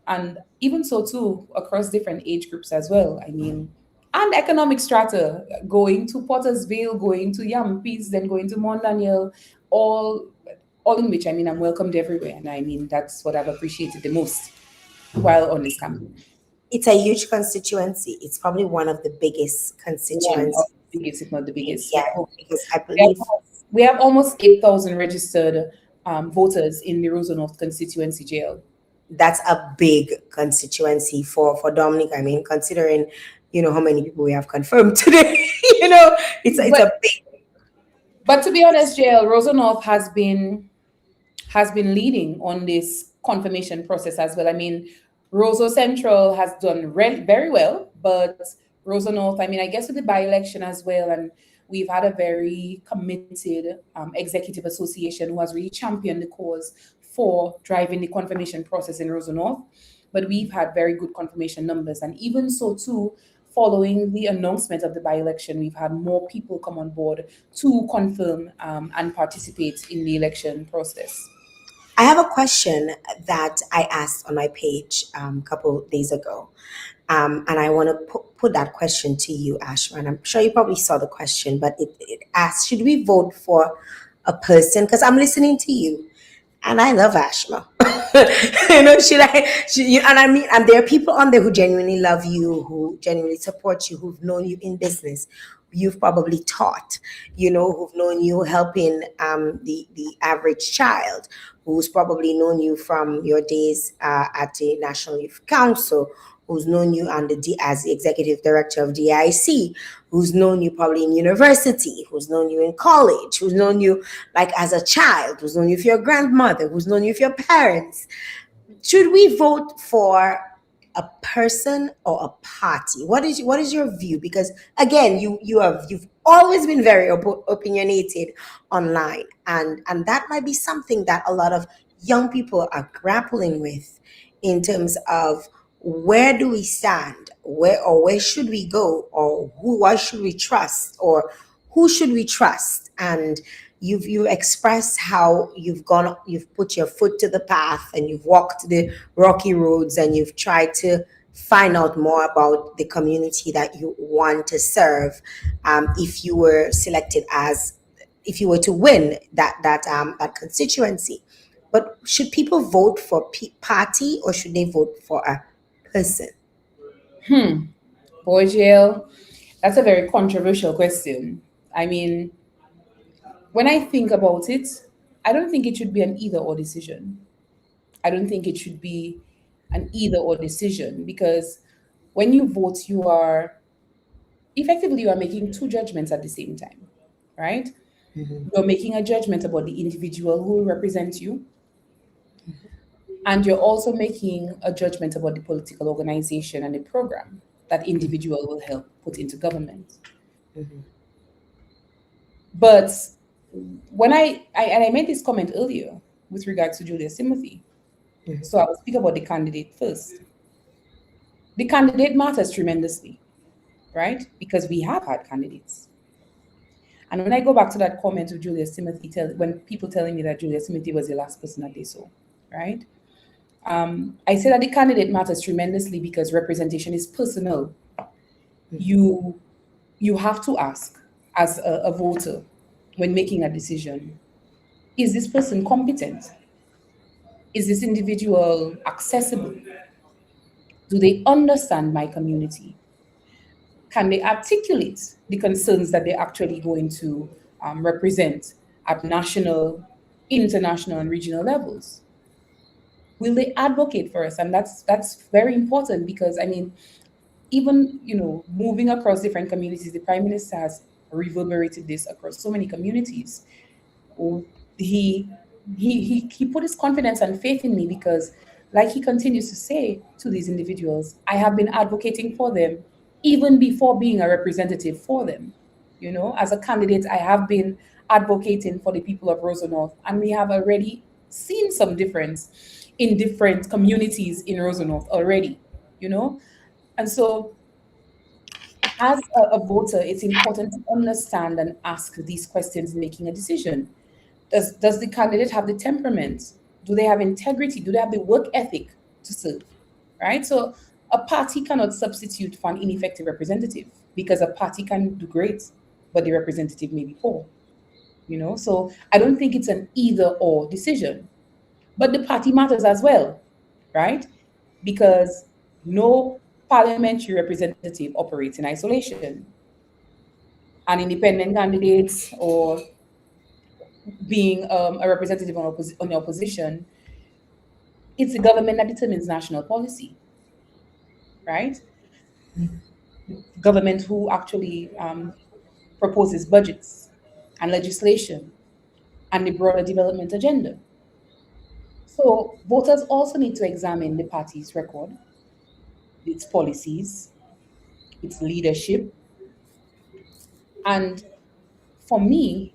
Speaker 6: And even so, too, across different age groups as well. I mean, and economic strata, going to Pottersville, going to Yampis, then going to Mont Daniel, all, all in which, I mean, I'm welcomed everywhere. And I mean, that's what I've appreciated the most while on this campaign.
Speaker 5: It's a huge constituency. It's probably one of the biggest
Speaker 6: One of
Speaker 5: constituencies.
Speaker 6: the biggest, if not the biggest.
Speaker 5: Yeah, because I
Speaker 6: We
Speaker 5: believe
Speaker 6: have, we have almost 8,000 registered voters in the Roseau North constituency jail.
Speaker 5: that's a big constituency for Dominic. I mean, considering how many people we have confirmed today, it's
Speaker 6: But
Speaker 5: a big.
Speaker 6: but to be honest, jail Roseau North has been leading on this confirmation process as well. I mean, Roseau Central has done very well, but Roseau North, I mean, I guess with the by-election as well, and we've had a very committed executive association who has really championed the cause for driving the confirmation process in Roseau North. But we've had very good confirmation numbers, and even so too, following the announcement of the by-election, we've had more people come on board to confirm and participate in the election process.
Speaker 5: I have a question that I asked on my page a couple of days ago. And I want to put that question to you, Ashma. And I'm sure you probably saw the question, but it asks, should we vote for a person? Because I'm listening to you and I love Ashma. Should I? And I mean, and there are people on there who genuinely love you, who genuinely support you, who've known you in business. You've probably taught, who've known you helping the average child, who's probably known you from your days at the National Youth Council, who's known you as the executive director of DIC, who's known you probably in university, who's known you in college, who's known you like as a child, who's known you for your grandmother, who's known you for your parents. Should we vote for a person or a party? What is your view? Because again, you've always been very opinionated online, and that might be something that a lot of young people are grappling with in terms of where do we stand, where should we go, or what should we trust, or who should we trust? And you've expressed how you've put your foot to the path and you've walked the rocky roads and you've tried to find out more about the community that you want to serve. If you were selected as if you were to win that constituency, but should people vote for party or should they vote for a person?
Speaker 6: Boy, jail. That's a very controversial question. I mean, when I think about it, I don't think it should be an either or decision. I don't think it should be an either or decision because when you vote, you are making two judgments at the same time, right? You're making a judgment about the individual who will represent you, and you're also making a judgment about the political organization and the program that individual will help put into government. But when I made this comment earlier with regards to Julius Timothy, so I will speak about the candidate first. The candidate matters tremendously, right? Because we have had candidates. And when I go back to that comment of Julius Timothy, when people telling me that Julius Timothy was the last person that they saw, right? I say that the candidate matters tremendously because representation is personal. You have to ask as a voter when making a decision, is this person competent? Is this individual accessible? Do they understand my community? Can they articulate the concerns that they're actually going to represent at national, international, and regional levels? Will they advocate for us? And that's very important because I mean, even moving across different communities, the prime minister has reverberated this across so many communities. He he put his confidence and faith in me because, like he continues to say to these individuals, I have been advocating for them even before being a representative for them. You know, as a candidate, I have been advocating for the people of Roseau North, and we have already seen some difference in different communities in Roseau North already. You know, and so as a voter, it's important to understand and ask these questions in making a decision. Does the candidate have the temperament? Do they have integrity? Do they have the work ethic to serve? Right? So a party cannot substitute for an ineffective representative because a party can do great, but the representative may be poor. You know, so I don't think it's an either or decision. But the party matters as well, right? Because no parliamentary representative operates in isolation. An independent candidates or being a representative on the opposition, it's the government that determines national policy, right? Government who actually proposes budgets and legislation and the broader development agenda. So voters also need to examine the party's record, its policies, its leadership, and for me,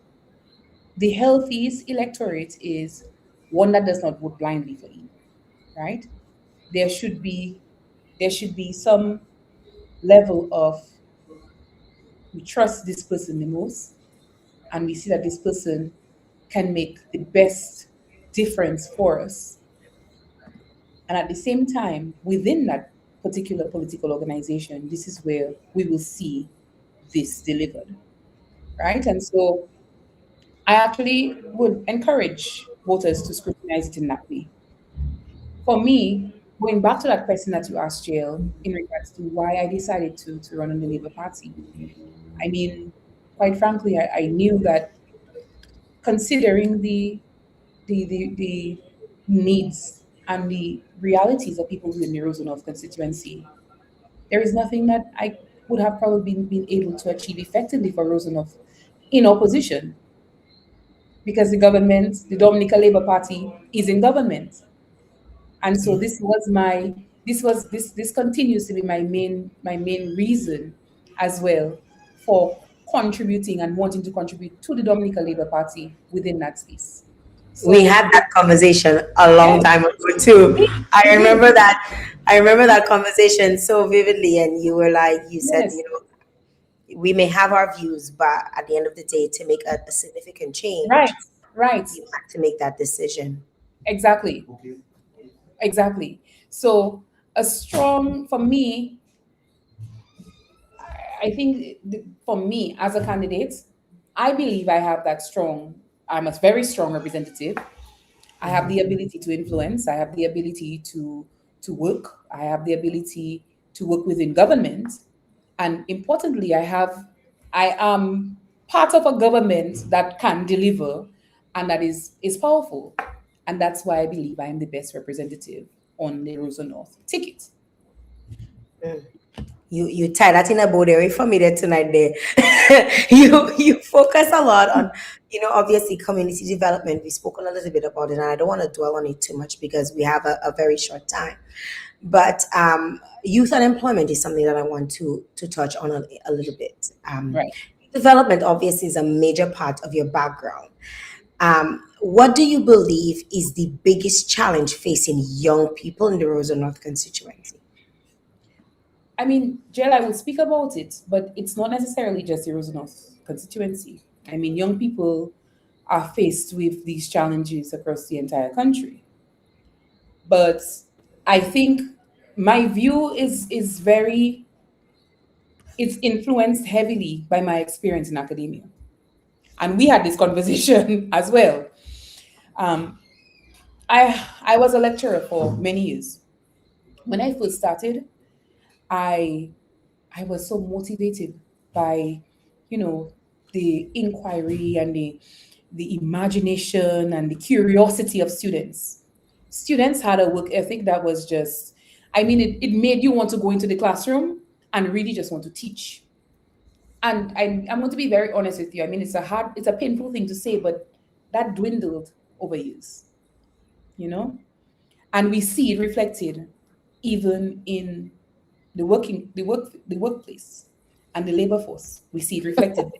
Speaker 6: the healthiest electorate is one that does not vote blindly for either, right? There should be there should be some level of we trust this person the most and we see that this person can make the best difference for us. And at the same time, within that particular political organization, this is where we will see this delivered, right? And so I actually would encourage voters to scrutinize it in that way. For me, going back to that question that you asked, Jael, in regards to why I decided to run on the Labour Party, I mean, quite frankly, I knew that considering the needs and the realities of people within the Roseau North constituency, there is nothing that I would have probably been able to achieve effectively for Roseau North in opposition because the government, the Dominica Labour Party, is in government. And so this continues to be my main reason as well for contributing and wanting to contribute to the Dominica Labour Party within that space.
Speaker 5: We
Speaker 6: So
Speaker 5: had that conversation a long
Speaker 6: yes,
Speaker 5: time ago too.
Speaker 6: we
Speaker 5: I
Speaker 6: did.
Speaker 5: remember that. I remember that conversation so vividly, and you were like, you said,
Speaker 6: Yes,
Speaker 5: we may have our views, but at the end of the day, to make a significant
Speaker 6: right,
Speaker 5: change,
Speaker 6: right,
Speaker 5: you had to make that decision.
Speaker 6: exactly, exactly. So a strong for me, I think for me as a candidate, I believe I have that strong. I'm a very strong representative. I have the ability to influence. I have the ability to work. I have the ability to work within government, and importantly, I am part of a government that can deliver, and that is powerful, and that's why I believe I am the best representative on the Roseau North ticket.
Speaker 5: You tie that in a bow there for me there tonight there. You focus a lot on, obviously community development. We've spoken a little bit about it, and I don't want to dwell on it too much because we have a very short time. But youth unemployment is something that I want to touch on a little bit.
Speaker 6: Right.
Speaker 5: Development obviously is a major part of your background. What do you believe is the biggest challenge facing young people in the Roseau North constituency?
Speaker 6: I mean, Jill, I will speak about it, but it's not necessarily just the Roseau North constituency. I mean, young people are faced with these challenges across the entire country. But I think my view is very it's influenced heavily by my experience in academia. And we had this conversation as well. Um, I was a lecturer for many years. When I first started, I I was so motivated by, you know, the inquiry and the imagination and the curiosity of students. Students had a work ethic that was just, I mean, it made you want to go into the classroom and really just want to teach. And I'm going to be very honest with you. I mean, it's a painful thing to say, but that dwindled over years, and we see it reflected even in the workplace and the labor force. We see it reflected.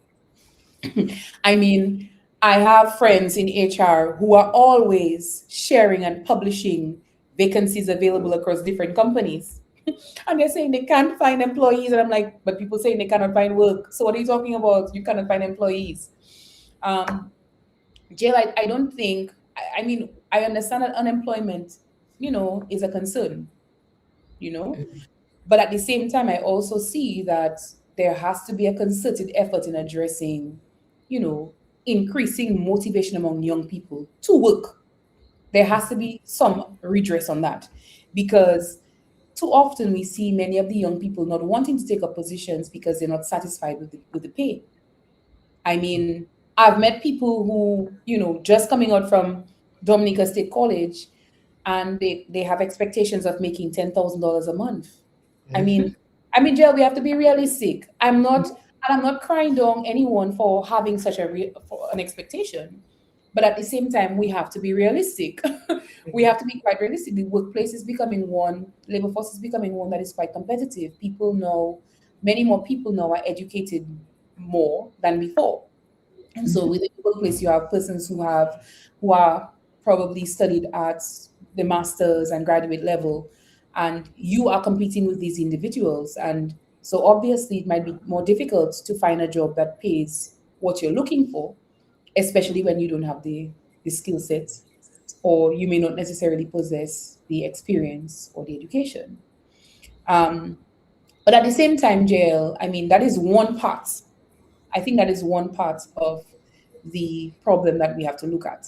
Speaker 6: I mean, I have friends in HR who are always sharing and publishing vacancies available across different companies. And they're saying they can't find employees. And I'm like, but people saying they cannot find work. So what are you talking about? You cannot find employees. Um, Jail, I don't think, I mean, I understand that unemployment, is a concern, you know, but at the same time, I also see that there has to be a concerted effort in addressing, you know, increasing motivation among young people to work. There has to be some redress on that because too often we see many of the young people not wanting to take up positions because they're not satisfied with the pay. I mean, I've met people who, just coming out from Dominica State College and they have expectations of making $10,000 a month. I mean, Jill, we have to be realistic. I'm not crying down anyone for having such for an expectation. But at the same time, we have to be realistic. We have to be quite realistic. The workplace is becoming one, labor force is becoming one that is quite competitive. People know, many more people now are educated more than before. And so within the workplace, you have persons who are probably studied at the master's and graduate level, and you are competing with these individuals. And so obviously it might be more difficult to find a job that pays what you're looking for, especially when you don't have the skill sets, or you may not necessarily possess the experience or the education. Um, but at the same time, Jael, I mean, that is one part. I think that is one part of the problem that we have to look at.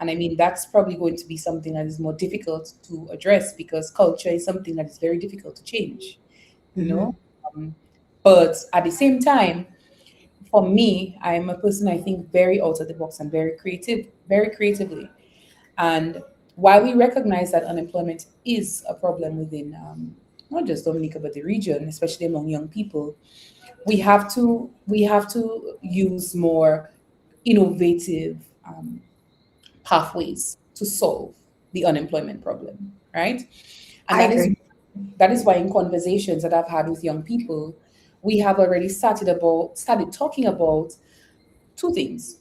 Speaker 6: And I mean, that's probably going to be something that is more difficult to address because culture is something that is very difficult to change, you know? Um, but at the same time, for me, I am a person I think very out of the box and very creative, very creatively. And while we recognize that unemployment is a problem within not just Dominica but the region, especially among young people, we have to use more innovative pathways to solve the unemployment problem, right? And
Speaker 5: I
Speaker 6: that is
Speaker 5: agree.
Speaker 6: that is why in conversations that I've had with young people, we have already started talking about two things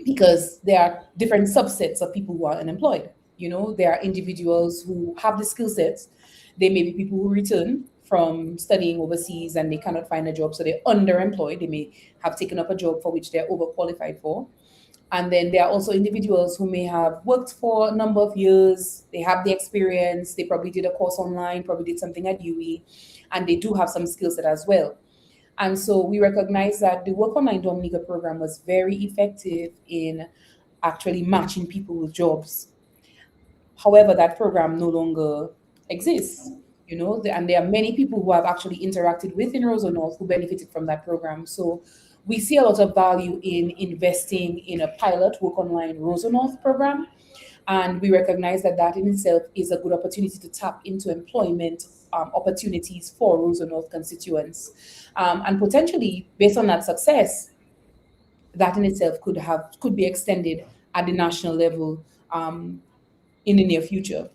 Speaker 6: because there are different subsets of people who are unemployed. There are individuals who have the skill sets. They may be people who return from studying overseas and they cannot find a job, so they're underemployed. They may have taken up a job for which they're overqualified for. And then there are also individuals who may have worked for a number of years. They have the experience. They probably did a course online, probably did something at UE, and they do have some skill set as well. And so we recognize that the Work Online Dominica program was very effective in actually matching people with jobs. However, that program no longer exists, and there are many people who have actually interacted with in Roseau North who benefited from that program. So we see a lot of value in investing in a pilot Work Online Roseau North program. And we recognize that that in itself is a good opportunity to tap into employment opportunities for Roseau North constituents. And potentially, based on that success, that in itself could be extended at the national level in the near future.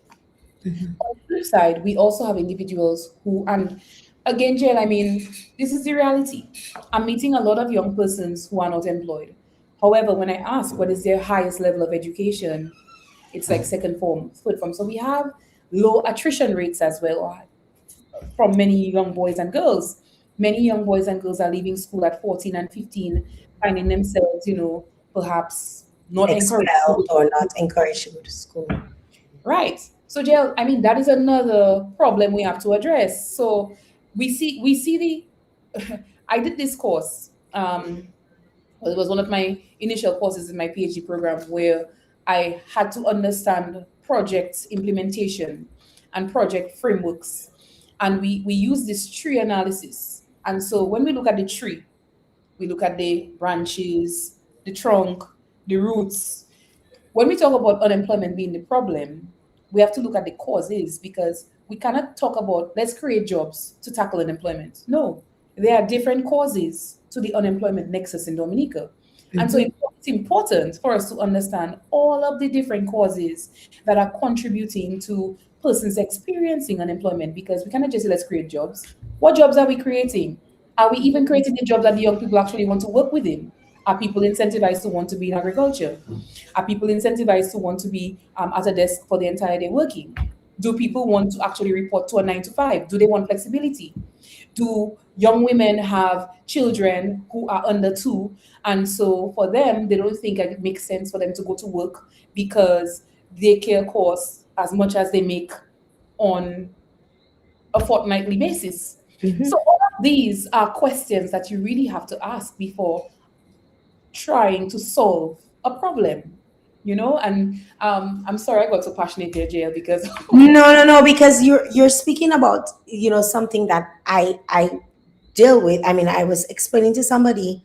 Speaker 6: On the flip side, we also have individuals who, and again, Jael, I mean, this is the reality. I'm meeting a lot of young persons who are not employed. However, when I ask what is their highest level of education, it's like second form, third form. So we have low attrition rates as well from many young boys and girls. Many young boys and girls are leaving school at 14 and 15, finding themselves, perhaps not encouraged
Speaker 5: Expelled or not encouraged to go to school.
Speaker 6: Right. So, Jael, I mean, that is another problem we have to address. So, we see the. I did this course. Well, it was one of my initial courses in my PhD program where I had to understand project implementation and project frameworks, and we use this tree analysis. And so, when we look at the tree, we look at the branches, the trunk, the roots. When we talk about unemployment being the problem, we have to look at the causes because we cannot talk about let's create jobs to tackle unemployment. No, there are different causes to the unemployment nexus in Dominica. And so if one is it's important for us to understand all of the different causes that are contributing to persons experiencing unemployment, because we cannot just say let's create jobs. What jobs are we creating? Are we even creating the jobs that the young people actually want to work within? Are people incentivized to want to be in agriculture? Are people incentivized to want to be at a desk for the entire day working? Do people want to actually report to a 9 to 5? Do they want flexibility? Do young women have children who are under 2? And so for them, they don't think it makes sense for them to go to work because daycare costs as much as they make on a fortnightly basis. So all of these are questions that you really have to ask before trying to solve a problem, and I'm sorry I got so passionate there, Jael, because
Speaker 5: No, because you're speaking about, something that I deal with. I mean, I was explaining to somebody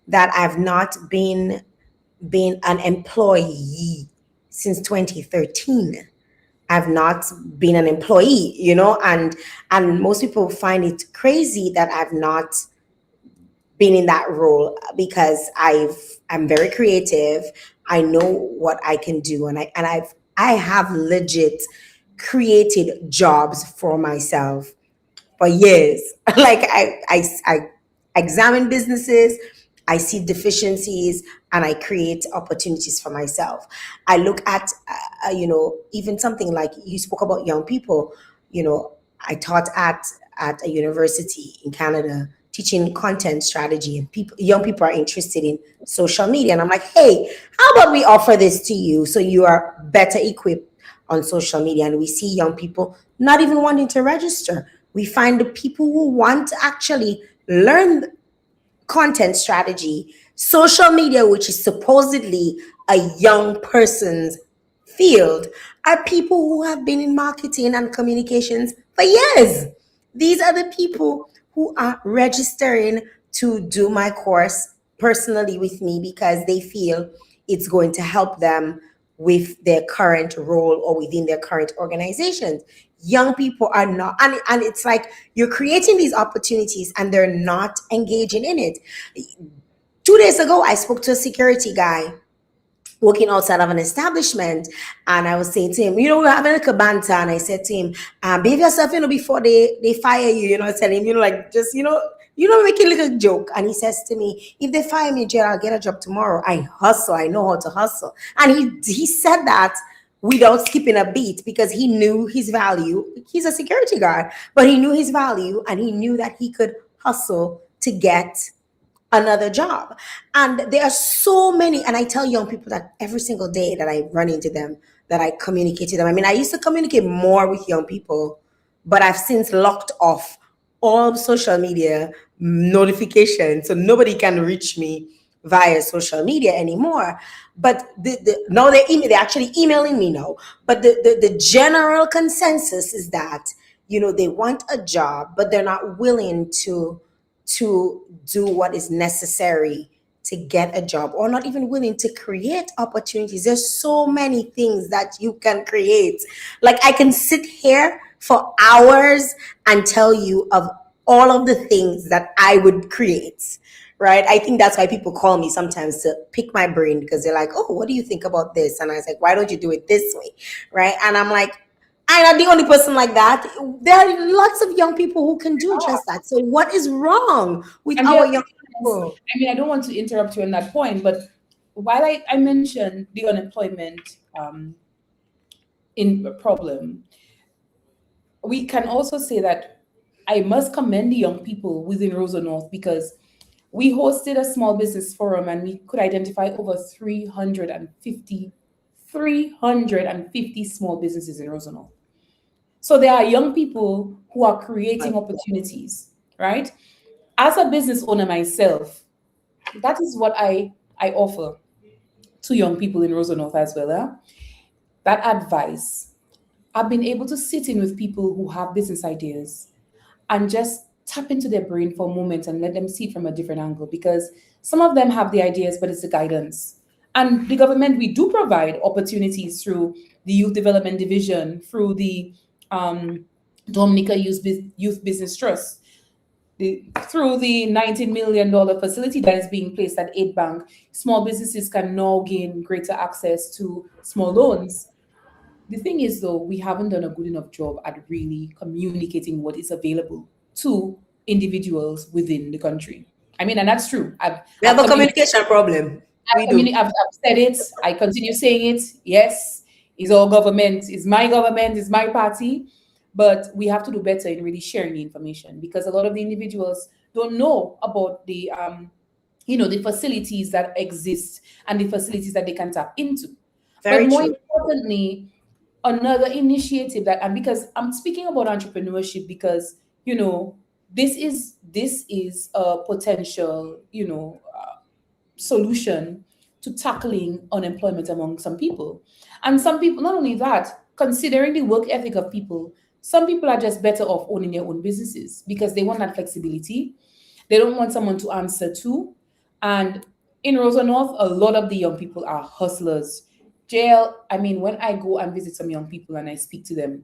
Speaker 5: that I've not been an employee since 2013. I've not been an employee, and most people find it crazy that I've not been in that role because I'm very creative. I know what I can do, and I have legit created jobs for myself for years. Like I examine businesses, I see deficiencies, and I create opportunities for myself. I look at, even something like you spoke about young people. I taught at a university in Canada teaching content strategy, and young people are interested in social media, and I'm like, hey, how about we offer this to you so you are better equipped on social media? And we see young people not even wanting to register. We find the people who want to actually learn content strategy, social media, which is supposedly a young person's field, are people who have been in marketing and communications for years. These are the people who are registering to do my course personally with me because they feel it's going to help them with their current role or within their current organizations. Young people are not, and it's like you're creating these opportunities and they're not engaging in it. 2 days ago, I spoke to a security guy working outside of an establishment, and I was saying to him, we're having like a banter, and I said to him, behave yourself, before they fire you, telling him, like, just, making like a joke. And he says to me, if they fire me, Jael, I'll get a job tomorrow. I hustle. I know how to hustle. And he said that without skipping a beat because he knew his value. He's a security guard, but he knew his value and he knew that he could hustle to get another job. And there are so many, and I tell young people that every single day that I run into them, that I communicate to them. I mean, I used to communicate more with young people, but I've since locked off all social media notifications, so nobody can reach me via social media anymore. But now they're actually emailing me now. But the general consensus is that they want a job, but they're not willing to do what is necessary to get a job, or not even willing to create opportunities. There's so many things that you can create. Like, I can sit here for hours and tell you of all of the things that I would create, right? I think that's why people call me sometimes to pick my brain, because they're like, oh, what do you think about this? And I was like, why don't you do it this way, right? And I'm like, I'm not the only person like that. There are lots of young people who can do just that. So what is wrong with our young people?
Speaker 6: I mean, I don't want to interrupt you on that point, but while I mentioned the unemployment in problem, we can also say that I must commend the young people within Roseau North, because we hosted a small business forum and we could identify over 350 small businesses in Roseau North. So there are young people who are creating opportunities, right? As a business owner myself, that is what I offer to young people in Roseau North as well. That advice. I've been able to sit in with people who have business ideas and just tap into their brain for a moment and let them see it from a different angle, because some of them have the ideas, but it's the guidance. And the government, we do provide opportunities through the Youth Development Division, through the Dominica Youth Business Trust. through the $19 million facility that is being placed at 8 Bank, small businesses can now gain greater access to small loans. The thing is, though, we haven't done a good enough job at really communicating what is available to individuals within the country. I mean, and that's true.
Speaker 5: We have a communication problem. We do.
Speaker 6: I've said it. I continue saying it. Yes, it's our government, it's my government, it's my party. But we have to do better in really sharing the information, because a lot of the individuals don't know about the the facilities that exist and the facilities that they can tap into.
Speaker 5: Very
Speaker 6: But more
Speaker 5: true.
Speaker 6: importantly, another initiative that, and because I'm speaking about entrepreneurship, because this is a potential solution to tackling unemployment among some people. And some people, not only that, considering the work ethic of people, some people are just better off owning their own businesses because they want that flexibility. They don't want someone to answer to. And in Roseau North, a lot of the young people are hustlers. Jael, I mean, when I go and visit some young people and I speak to them,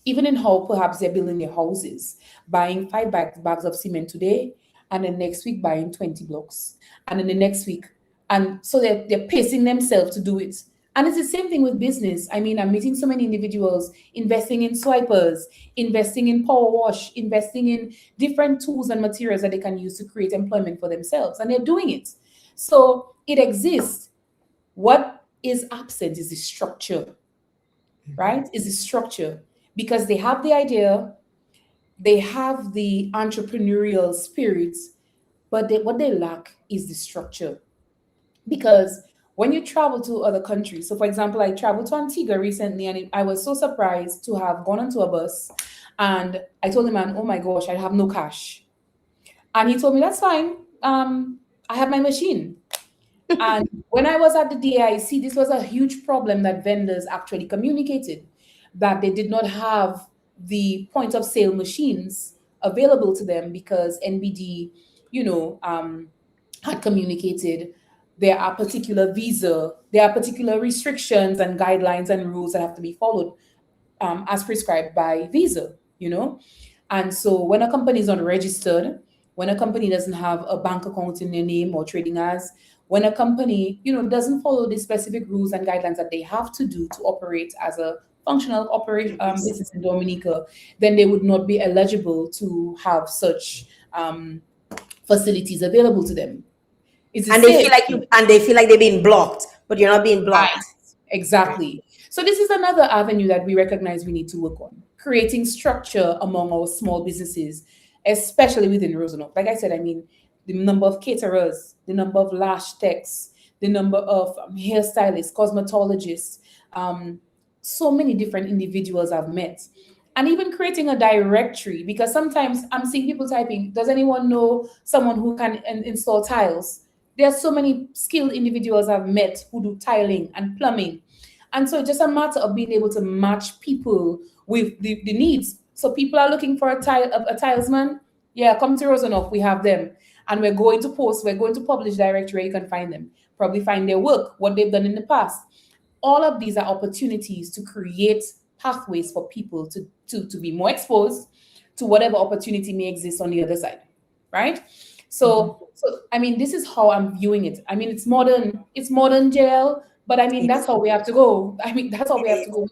Speaker 6: even in how perhaps they're building their houses, buying 5 bags of cement today, and then next week buying 20 blocks, and then the next week. And so they're pacing themselves to do it. And it's the same thing with business. I mean, I'm meeting so many individuals investing in swipers, investing in power wash, investing in different tools and materials that they can use to create employment for themselves. And they're doing it. So it exists. What is absent is the structure, right? Is the structure. Because they have the idea, they have the entrepreneurial spirit, but what they lack is the structure. Because when you travel to other countries, so for example, I traveled to Antigua recently, and I was so surprised to have gone onto a bus, and I told the man, "Oh my gosh, I have no cash," and he told me, "That's fine. I have my machine." And when I was at the DIC, this was a huge problem that vendors actually communicated, that they did not have the point of sale machines available to them because NBD, had communicated there are particular restrictions and guidelines and rules that have to be followed as prescribed by visa. And so when a company is unregistered, when a company doesn't have a bank account in their name or trading as, when a company, doesn't follow the specific rules and guidelines that they have to do to operate as a functional operation business in Dominica, then they would not be eligible to have such facilities available to them.
Speaker 5: And they feel like they're being blocked, but you're not being blocked.
Speaker 6: Right. Exactly. So this is another avenue that we recognize we need to work on, creating structure among our small businesses, especially within Roseau. Like I said, I mean, the number of caterers, the number of lash techs, the number of hairstylists, cosmetologists, so many different individuals I've met. And even creating a directory, because sometimes I'm seeing people typing, does anyone know someone who can install tiles? There are so many skilled individuals I've met who do tiling and plumbing. And so it's just a matter of being able to match people with the needs. So people are looking for a tilesman. Yeah, come to Roseau, we have them. And we're going to publish directory where you can find them. Probably find their work, what they've done in the past. All of these are opportunities to create pathways for people to be more exposed to whatever opportunity may exist on the other side, right? So I mean, this is how I'm viewing it. I mean, it's modern Jael, but I mean, that's how we have to go. I mean, that's how we have to go.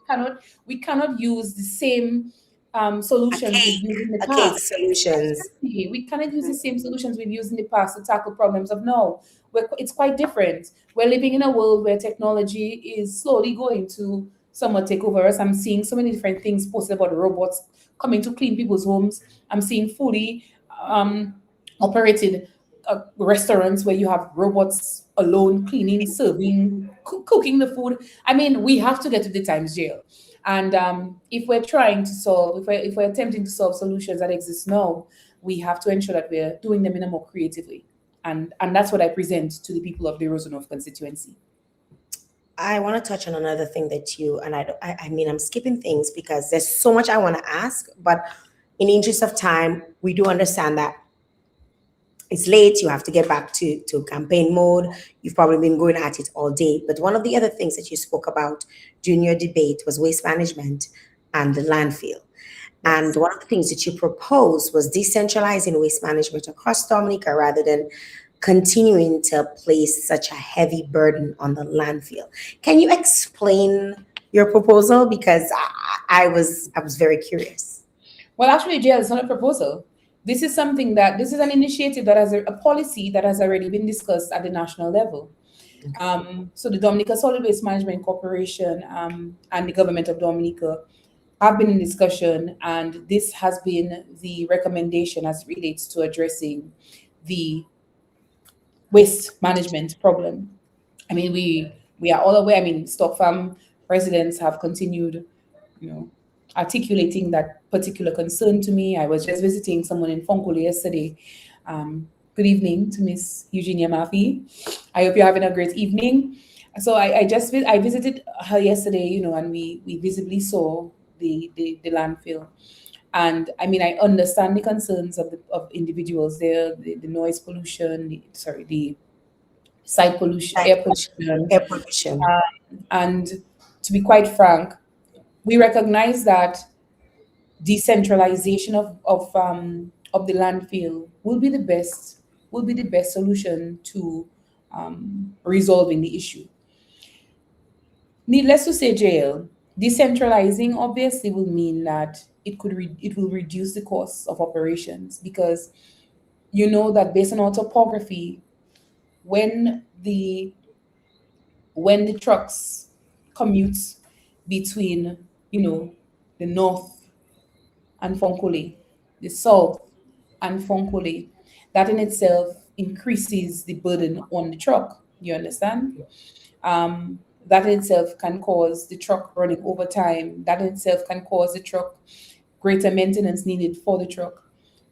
Speaker 6: We cannot use the same solutions we've used in the past.
Speaker 5: Solutions.
Speaker 6: We cannot use the same solutions we've used in the past to tackle problems of now. It's quite different. We're living in a world where technology is slowly going to somewhat take over us. I'm seeing so many different things posted about robots coming to clean people's homes. I'm seeing fully operated restaurants where you have robots alone cleaning, serving, cooking the food. I mean, we have to get to the times, Jael. And if we're trying to solve, if we're attempting to solve solutions that exist now, we have to ensure that we're doing them in a more creative way. And that's what I present to the people of the Roseau North constituency.
Speaker 5: I want to touch on another thing that I mean, I'm skipping things because there's so much I want to ask, but in the interest of time, we do understand that it's late. You have to get back to campaign mode. You've probably been going at it all day. But one of the other things that you spoke about during your debate was waste management and the landfill. And
Speaker 6: Yes.
Speaker 5: one of the things that you proposed was decentralizing waste management across Dominica rather than continuing to place such a heavy burden on the landfill. Can you explain your proposal? Because I was very curious.
Speaker 6: Well, actually, Jael, it's not a proposal. This is an initiative that has a policy that has already been discussed at the national level. So the Dominica Solid Waste Management Corporation and the government of Dominica have been in discussion, and this has been the recommendation as it relates to addressing the waste management problem. I mean, we are all aware. I mean, stock farm residents have continued, you know, articulating that particular concern to me. I was just visiting someone in Fonkole yesterday. Good evening to Miss Eugenia Mafi. I hope you're having a great evening. So I visited her yesterday, and we visibly saw the landfill. And I mean, I understand the concerns of individuals there, the noise pollution, the site pollution, air pollution,
Speaker 5: Air pollution.
Speaker 6: and to be quite frank, we recognize that decentralization of the landfill will be the best solution to resolving the issue. Needless to say, Jail, decentralizing obviously will mean that it will reduce the cost of operations, because you know that based on our topography, when the when the trucks commute between, the north and Fonkole, the south and Fonkole, that in itself increases the burden on the truck. You understand? That in itself can cause the truck running over time. That in itself can cause the truck greater maintenance needed for the truck.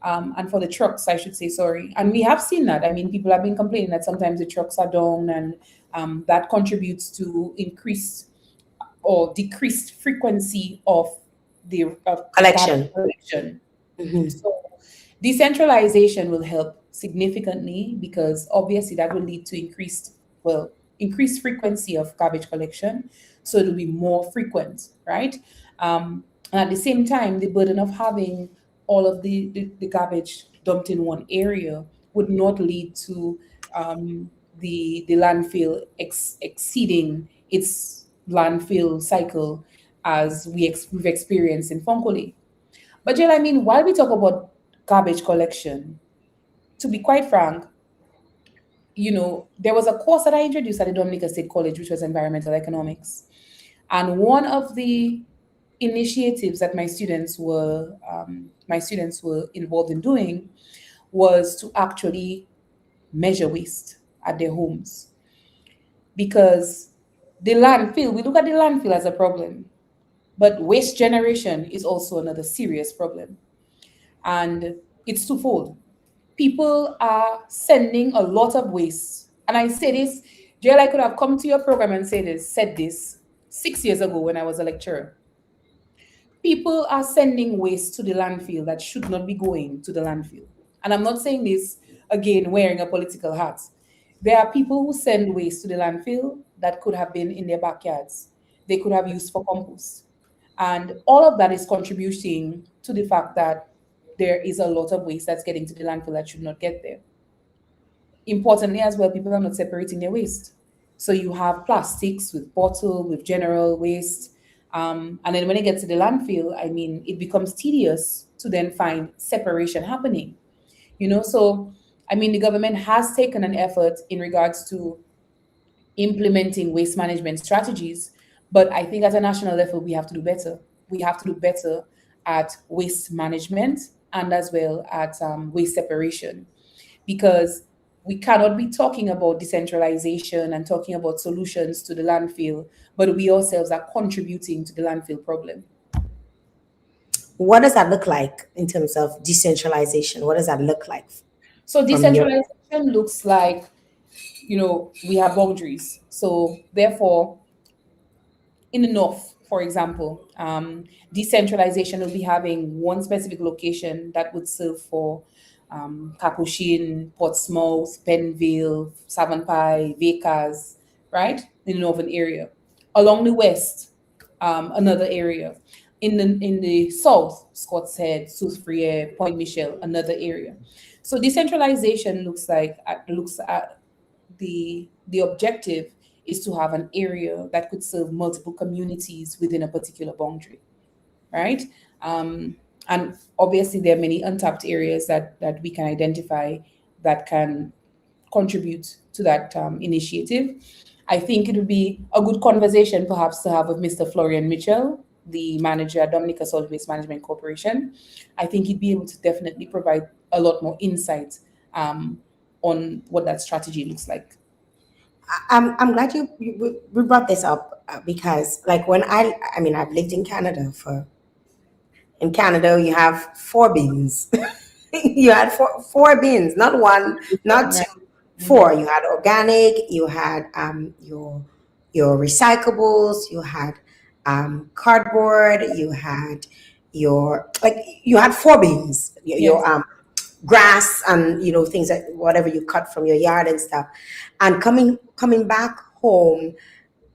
Speaker 6: And for the trucks, I should say, sorry. And we have seen that. I mean, people have been complaining that sometimes the trucks are down, and that contributes to increased or decreased frequency of the garbage
Speaker 5: Collection.
Speaker 6: collection.
Speaker 5: Mhm.
Speaker 6: So decentralization will help significantly, because obviously that will lead to increased frequency of garbage collection. So it'll be more frequent, right? And at the same time, the burden of having all of the garbage dumped in one area would not lead to the landfill exceeding its landfill cycle as we've experienced in Fonkole. But Jill, I mean, while we talk about garbage collection, to be quite frank, there was a course that I introduced at the Dominica State College, which was environmental economics. And one of the initiatives that my students were involved in doing was to actually measure waste at their homes, because we look at the landfill as a problem, but waste generation is also another serious problem. And it's twofold. People are sending a lot of waste. And I say this, Jael, I could have come to your program and said this 6 years ago when I was a lecturer. People are sending waste to the landfill that should not be going to the landfill. And I'm not saying this again wearing a political hat. There are people who send waste to the landfill that could have been in their backyards. They could have used for compost. And all of that is contributing to the fact that there is a lot of waste that's getting to the landfill that should not get there. Importantly, as well, people are not separating their waste. So you have plastics with bottle, with general waste. And then when it gets to the landfill, I mean, it becomes tedious to then find separation happening. So I mean, the government has taken an effort in regards to implementing waste management strategies. But I think at a national level, we have to do better. We have to do better at waste management and as well at waste separation, because we cannot be talking about decentralization and talking about solutions to the landfill, but we ourselves are contributing to the landfill problem.
Speaker 5: What does that look like in terms of decentralization? What does that look like
Speaker 6: So
Speaker 5: from your
Speaker 6: decentralization looks like, we have boundaries. So therefore, in the north, for example, decentralization will be having one specific location that would serve for Capuchin, Portsmouth, Penville, Savonpai, Vekas, right? In the northern area. Along the west, another area. in the south, Scots Head, Soufriere, Point Michel, another area. So decentralization looks at the objective is to have an area that could serve multiple communities within a particular boundary, right? Um, and obviously, there are many untapped areas that we can identify that can contribute to that initiative. I think it would be a good conversation perhaps to have with Mr. Florian Mitchell, the manager at Dominica Solid Waste Management Corporation. I think he'd be able to definitely provide a lot more insight on what that strategy looks like.
Speaker 5: I'm glad we brought this up because, like, when I mean, I've lived in Canada for. In Canada, you have four bins. You had four bins, not one, not
Speaker 6: Right.
Speaker 5: two, four.
Speaker 6: Mhm.
Speaker 5: You had organic, you had your recyclables, you had cardboard, you had you had four bins. Your
Speaker 6: Yes.
Speaker 5: grass and things that whatever you cut from your yard and stuff, and coming back home,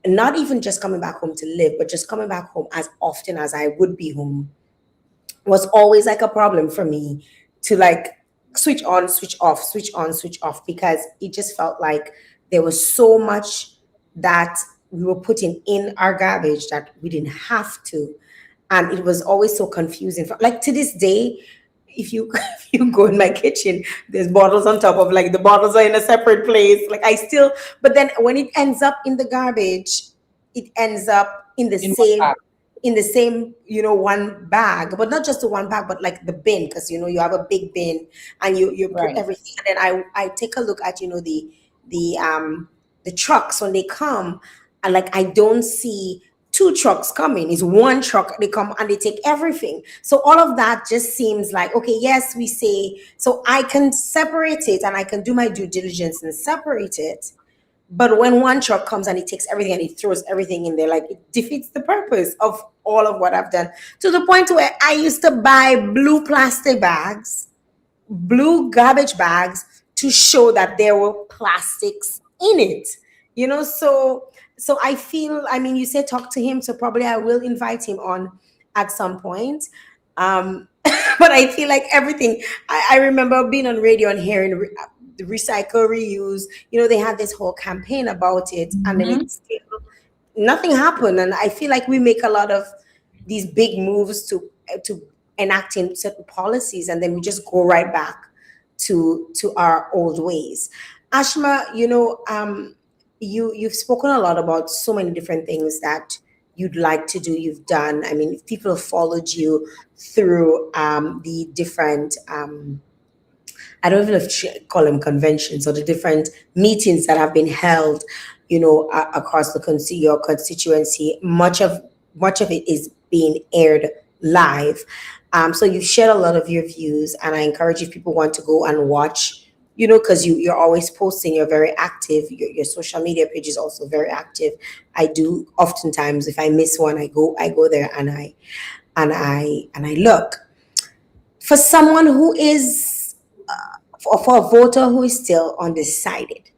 Speaker 5: not even just coming back home to live, but just coming back home as often as I would be home was always like a problem for me to like switch on, switch off, switch on, switch off, because it just felt like there was so much that we were putting in our garbage that we didn't have to. And it was always so confusing. Like to this day, if you if you go in my kitchen, there's bottles on top of, like, the bottles are in a separate place. Like I still, but then when it ends up in the garbage, it ends up
Speaker 6: In one bag.
Speaker 5: in the same, one bag, but not just the one bag, but like the bin, because you have a big bin and you put
Speaker 6: Right.
Speaker 5: everything. And then I take a look at the the trucks when they come, and like I don't see two trucks coming. It's one truck. They come and they take everything. So all of that just seems like, okay, yes, we say so I can separate it and I can do my due diligence and separate it. But when one truck comes and it takes everything and it throws everything in there, like it defeats the purpose of all of what I've done. To the point where I used to buy blue plastic bags, blue garbage bags, to show that there were plastics in it. So I feel, I mean, you said talk to him, so probably I will invite him on at some point. But I feel like everything, I remember being on radio and hearing the recycle, reuse. They had this whole campaign about it, and then
Speaker 6: Mhm.
Speaker 5: it's still nothing happened. And I feel like we make a lot of these big moves to enacting certain policies, and then we just go right back to our old ways. Ashma, you've spoken a lot about so many different things that you'd like to do, you've done. I mean, if people have followed you through the different I don't even know if you call them conventions, or the different meetings that have been held, across your constituency. Much of it is being aired live. So you've shared a lot of your views, and I encourage, if people want to go and watch, because you're always posting, you're very active. Your social media page is also very active. I do oftentimes, if I miss one, I go there and I look. For someone who is for a voter who is still undecided,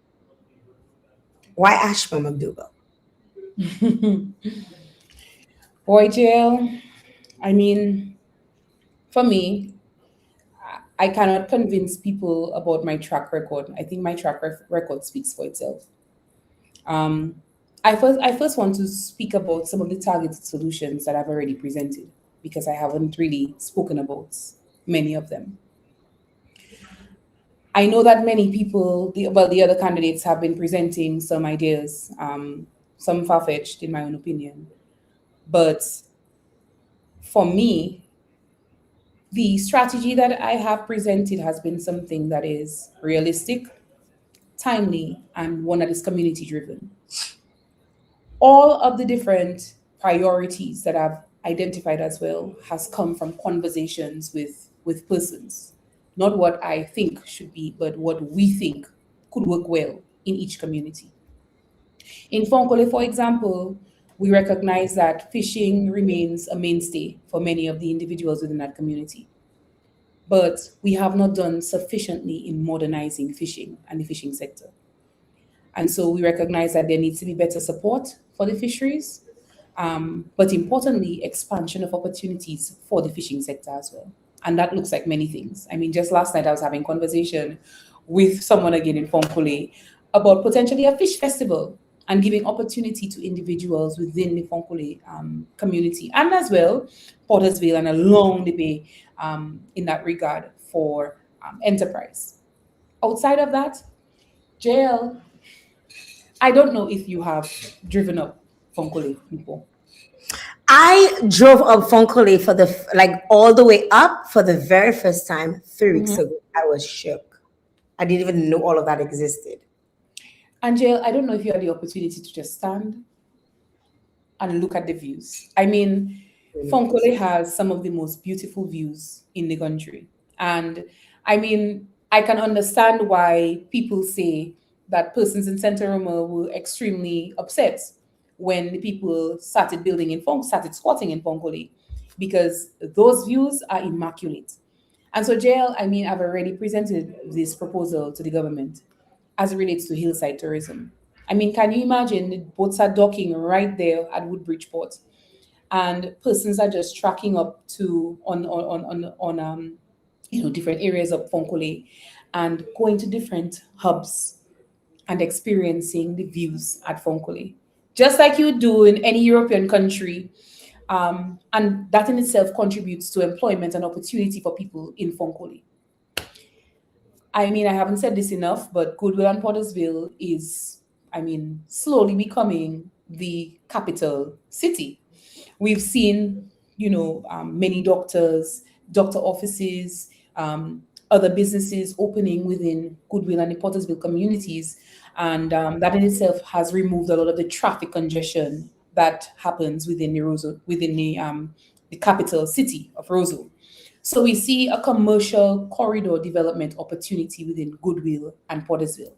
Speaker 5: why Ashma McDougall?
Speaker 6: Boy, Jael, I mean, for me, I cannot convince people about my track record. I think my record speaks for itself. Um, I first want to speak about some of the targeted solutions that I've already presented, because I haven't really spoken about many of them. I know that many people, the other candidates, have been presenting some ideas, some far fetched in my own opinion. But for me, the strategy that I have presented has been something that is realistic, timely, and one that is community driven. All of the different priorities that I've identified as well has come from conversations with persons, not what I think should be, but what we think could work well in each community. In Fonkole, for example, we recognize that fishing remains a mainstay for many of the individuals within that community, but we have not done sufficiently in modernizing fishing and the fishing sector. And so we recognize that there needs to be better support for the fisheries. but importantly, expansion of opportunities for the fishing sector as well. And that looks like many things. I mean, just last night I was having conversation with someone again in Fonkole about potentially a fish festival and giving opportunity to individuals within the Fonkole community and as well Pottersville, and along the bay in that regard for enterprise. Outside of that, Jael, I don't know if you have driven up Fonkole before.
Speaker 5: I drove up Fonkole for like all the way up for the very first time 3 weeks ago. I was shook. I didn't even know all of that existed.
Speaker 6: And Jael, I don't know if you had the opportunity to just stand and look at the views. I mean, Fonkole has some of the most beautiful views in the country. And I mean, I can understand why people say that persons in Center Roma were extremely upset when the people started building in started squatting in Fonkole, because those views are immaculate. And so, Jael, I mean, I've already presented this proposal to the government as it relates to hillside tourism. I mean, can you imagine the boats are docking right there at Woodbridge Port, and persons are just tracking up to on different areas of Fonkole and going to different hubs and experiencing the views at Fonkole, just like you do in any European country. And that in itself contributes to employment and opportunity for people in Fonkole. I mean, I haven't said this enough, but Goodwill and Pottersville is, I mean, slowly becoming the capital city. We've seen, many doctors, doctor offices, other businesses opening within Goodwill and the Pottersville communities. And that in itself has removed a lot of the traffic congestion that happens within the Roseau, within the capital city of Roseau. So we see a commercial corridor development opportunity within Goodwill and Pottersville.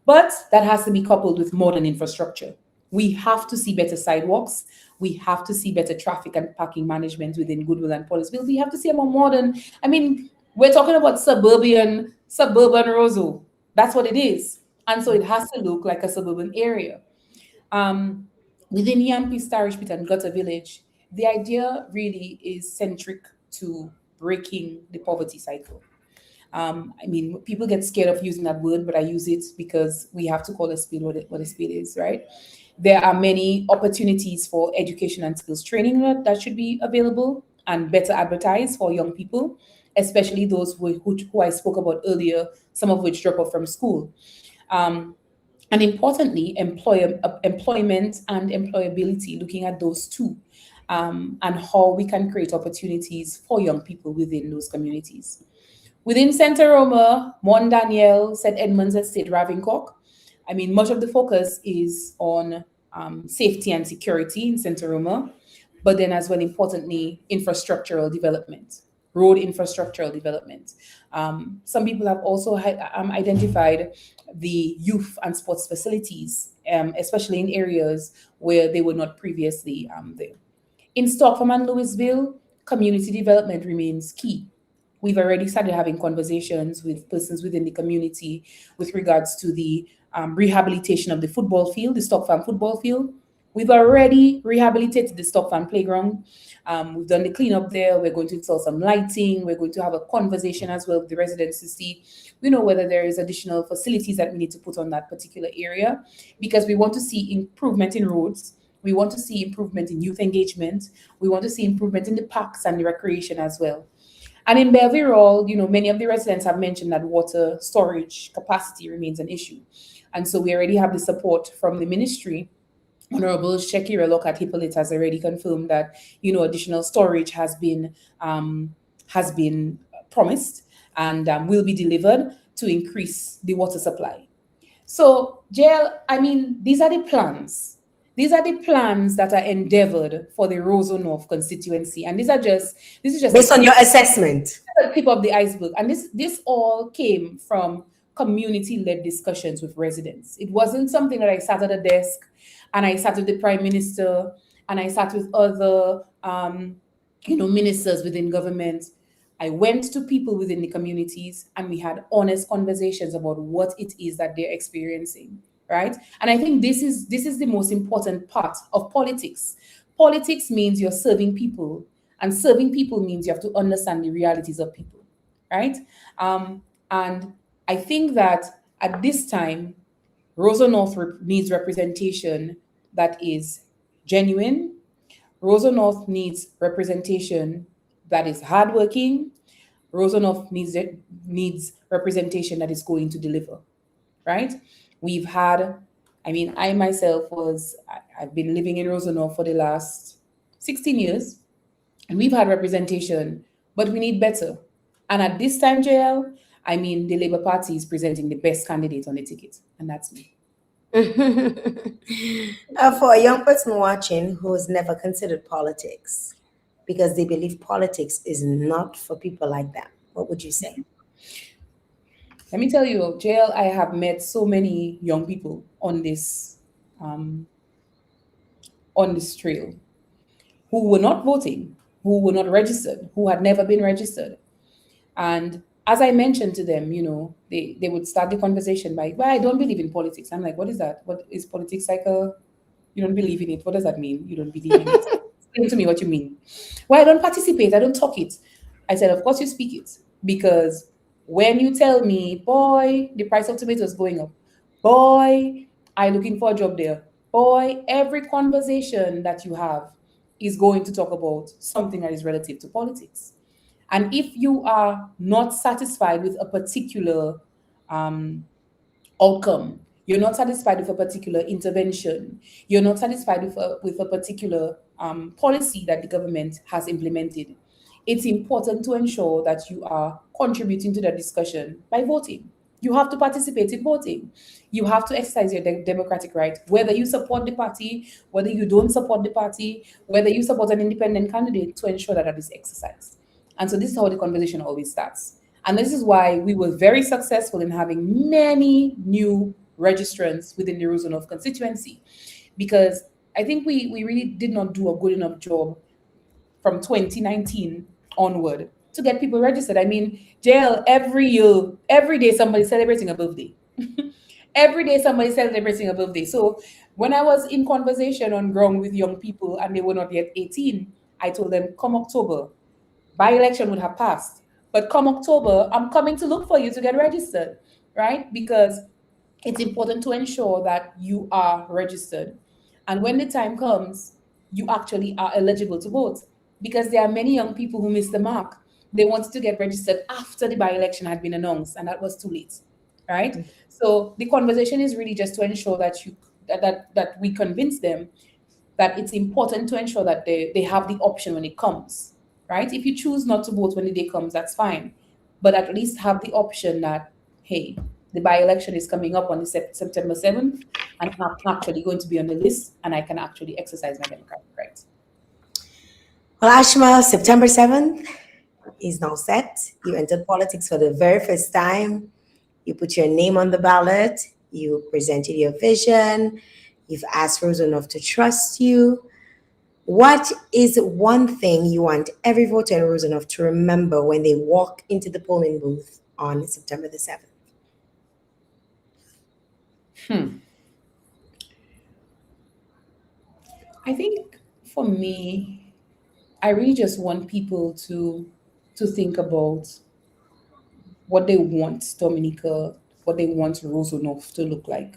Speaker 6: But that has to be coupled with modern infrastructure. We have to see better sidewalks. We have to see better traffic and parking management within Goodwill and Pottersville. We have to see a more modern, I mean, we're talking about suburban Roseau. That's what it is. And so it has to look like a suburban area. Within Yampi, Starish Pit, and Gutter Village, the idea really is centric to breaking the poverty cycle. I mean, people get scared of using that word, but I use it because we have to call a spade what a spade is, right? There are many opportunities for education and skills training that should be available and better advertised for young people, especially those who I spoke about earlier, some of which drop off from school. And importantly, employment and employability, looking at those two, and how we can create opportunities for young people within those communities. Within Center Roma, Mont Daniel, St. Edmunds Estate, Ravencock, I mean, much of the focus is on safety and security in Center Roma, but then as well, importantly, infrastructural development, road infrastructural development. Some people have also identified the youth and sports facilities, especially in areas where they were not previously there. In Stockholm and Louisville, community development remains key. We've already started having conversations with persons within the community with regards to the rehabilitation of the football field, the Stock Farm football field. We've already rehabilitated the Stock Farm playground. We've done the cleanup there. We're going to install some lighting. We're going to have a conversation as well with the residents to see, whether there is additional facilities that we need to put on that particular area, because we want to see improvement in roads. We want to see improvement in youth engagement. We want to see improvement in the parks and the recreation as well. And in Belvirol, many of the residents have mentioned that water storage capacity remains an issue. And so we already have the support from the ministry. Honorable Shekira Lokat Hippolyte has already confirmed that, additional storage has been promised and will be delivered to increase the water supply. So, Jael, I mean, these are the plans. These are the plans that are endeavored for the Roseau North constituency. And this is just
Speaker 5: based on your assessment.
Speaker 6: The tip of the iceberg. And this all came from community-led discussions with residents. It wasn't something that I sat at a desk and I sat with the Prime Minister and I sat with other ministers within government. I went to people within the communities and we had honest conversations about what it is that they're experiencing. Right. And I think this is the most important part of politics. Politics means you're serving people, and serving people means you have to understand the realities of people, right? And I think that at this time, Rosa North needs representation that is genuine. Rosa North needs representation that is hardworking. Rosa North needs representation that is going to deliver, right? We've had, I mean, I myself I've been living in Rosenau for the last 16 years, and we've had representation, but we need better. And at this time, Jael, I mean, the Labour Party is presenting the best candidate on the ticket, and that's me.
Speaker 5: For a young person watching who has never considered politics because they believe politics is not for people like that, what would you say?
Speaker 6: Let me tell you, Jael, I have met so many young people um, on this trail who were not voting, who were not registered, who had never been registered. And as I mentioned to them, they would start the conversation by, well, I don't believe in politics. I'm like, what is that? What is politics like you don't believe in it? What does that mean? You don't believe in it? Explain to me what you mean. Well, I don't participate. I don't talk it. I said, of course you speak it. Because when you tell me, boy, the price of tomatoes is going up. Boy, I'm looking for a job there. Boy, every conversation that you have is going to talk about something that is relative to politics. And if you are not satisfied with a particular um, outcome, you're not satisfied with a particular intervention, you're not satisfied with a particular policy that the government has implemented, it's important to ensure that you are contributing to the discussion by voting. You have to participate in voting. You have to exercise your democratic right, whether you support the party, whether you don't support the party, whether you support an independent candidate, to ensure that that is exercised. And so this is how the conversation always starts. And this is why we were very successful in having many new registrants within the Roseau constituency, because I think we really did not do a good enough job from 2019 onward to get people registered. I mean, Jael, every year, every day somebody's celebrating a birthday. Every day somebody's celebrating a birthday. So when I was in conversation on ground with young people and they were not yet 18, I told them, come October, by-election would have passed. But come October, I'm coming to look for you to get registered, right? Because it's important to ensure that you are registered. And when the time comes, you actually are eligible to vote. Because there are many young people who missed the mark. They wanted to get registered after the by-election had been announced, and that was too late, right? So the conversation is really just to ensure that we convince them that it's important to ensure that they have the option when it comes, right? If you choose not to vote when the day comes, that's fine. But at least have the option that, hey, the by-election is coming up on the September 7th, and I'm actually going to be on the list, and I can actually exercise my democratic rights.
Speaker 5: Well, Ashma, September 7th is now set. You entered politics for the very first time. You put your name on the ballot. You presented your vision. You've asked Roseau to trust you. What is one thing you want every voter in Roseau to remember when they walk into the polling booth on September the 7th?
Speaker 6: I think for me, I really just want people to think about what they want Dominica, what they want Roseau to look like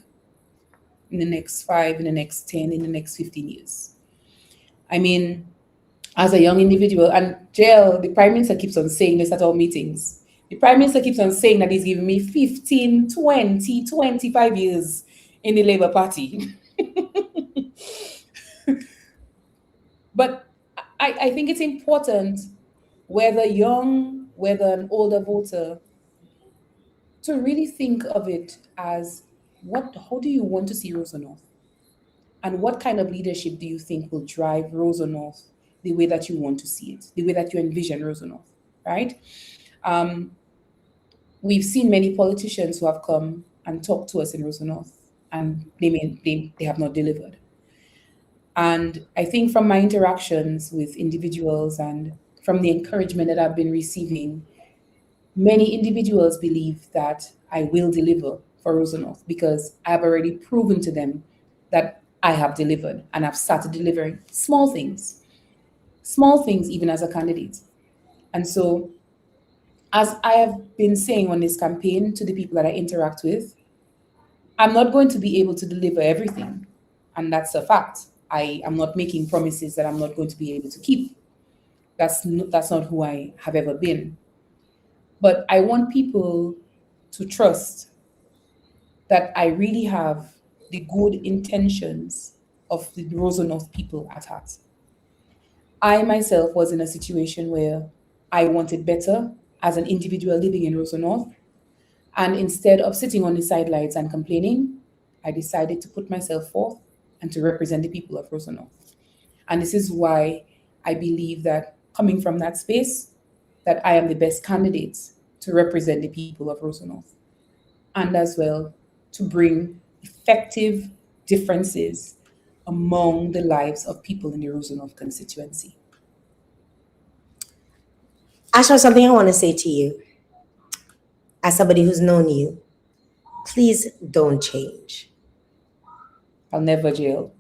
Speaker 6: in the next 5, in the next 10, in the next 15 years. I mean, as a young individual, and Jael, the Prime Minister keeps on saying this at our meetings. The Prime Minister keeps on saying that he's giving me 15, 20, 25 years in the Labour Party. But I think it's important, whether young, whether an older voter, to really think of it as how do you want to see Roseau North? And what kind of leadership do you think will drive Roseau North the way that you want to see it, the way that you envision Roseau North, right? We've seen many politicians who have come and talked to us in Roseau North, and they have not delivered. And I think from my interactions with individuals and from the encouragement that I've been receiving, many individuals believe that I will deliver for Roseau North because I've already proven to them that I have delivered, and I've started delivering small things even as a candidate. And so, as I have been saying on this campaign to the people that I interact with, I'm not going to be able to deliver everything. And that's a fact. I am not making promises that I'm not going to be able to keep. That's not who I have ever been. But I want people to trust that I really have the good intentions of the Roseau North people at heart. I myself was in a situation where I wanted better as an individual living in Roseau North. And instead of sitting on the sidelines and complaining, I decided to put myself forth and to represent the people of Roseau North. And this is why I believe that coming from that space, that I am the best candidate to represent the people of Roseau North, and as well to bring effective differences among the lives of people in the Roseau North constituency.
Speaker 5: Ashma, something I want to say to you, as somebody who's known you, please don't change.
Speaker 6: I'll never jail.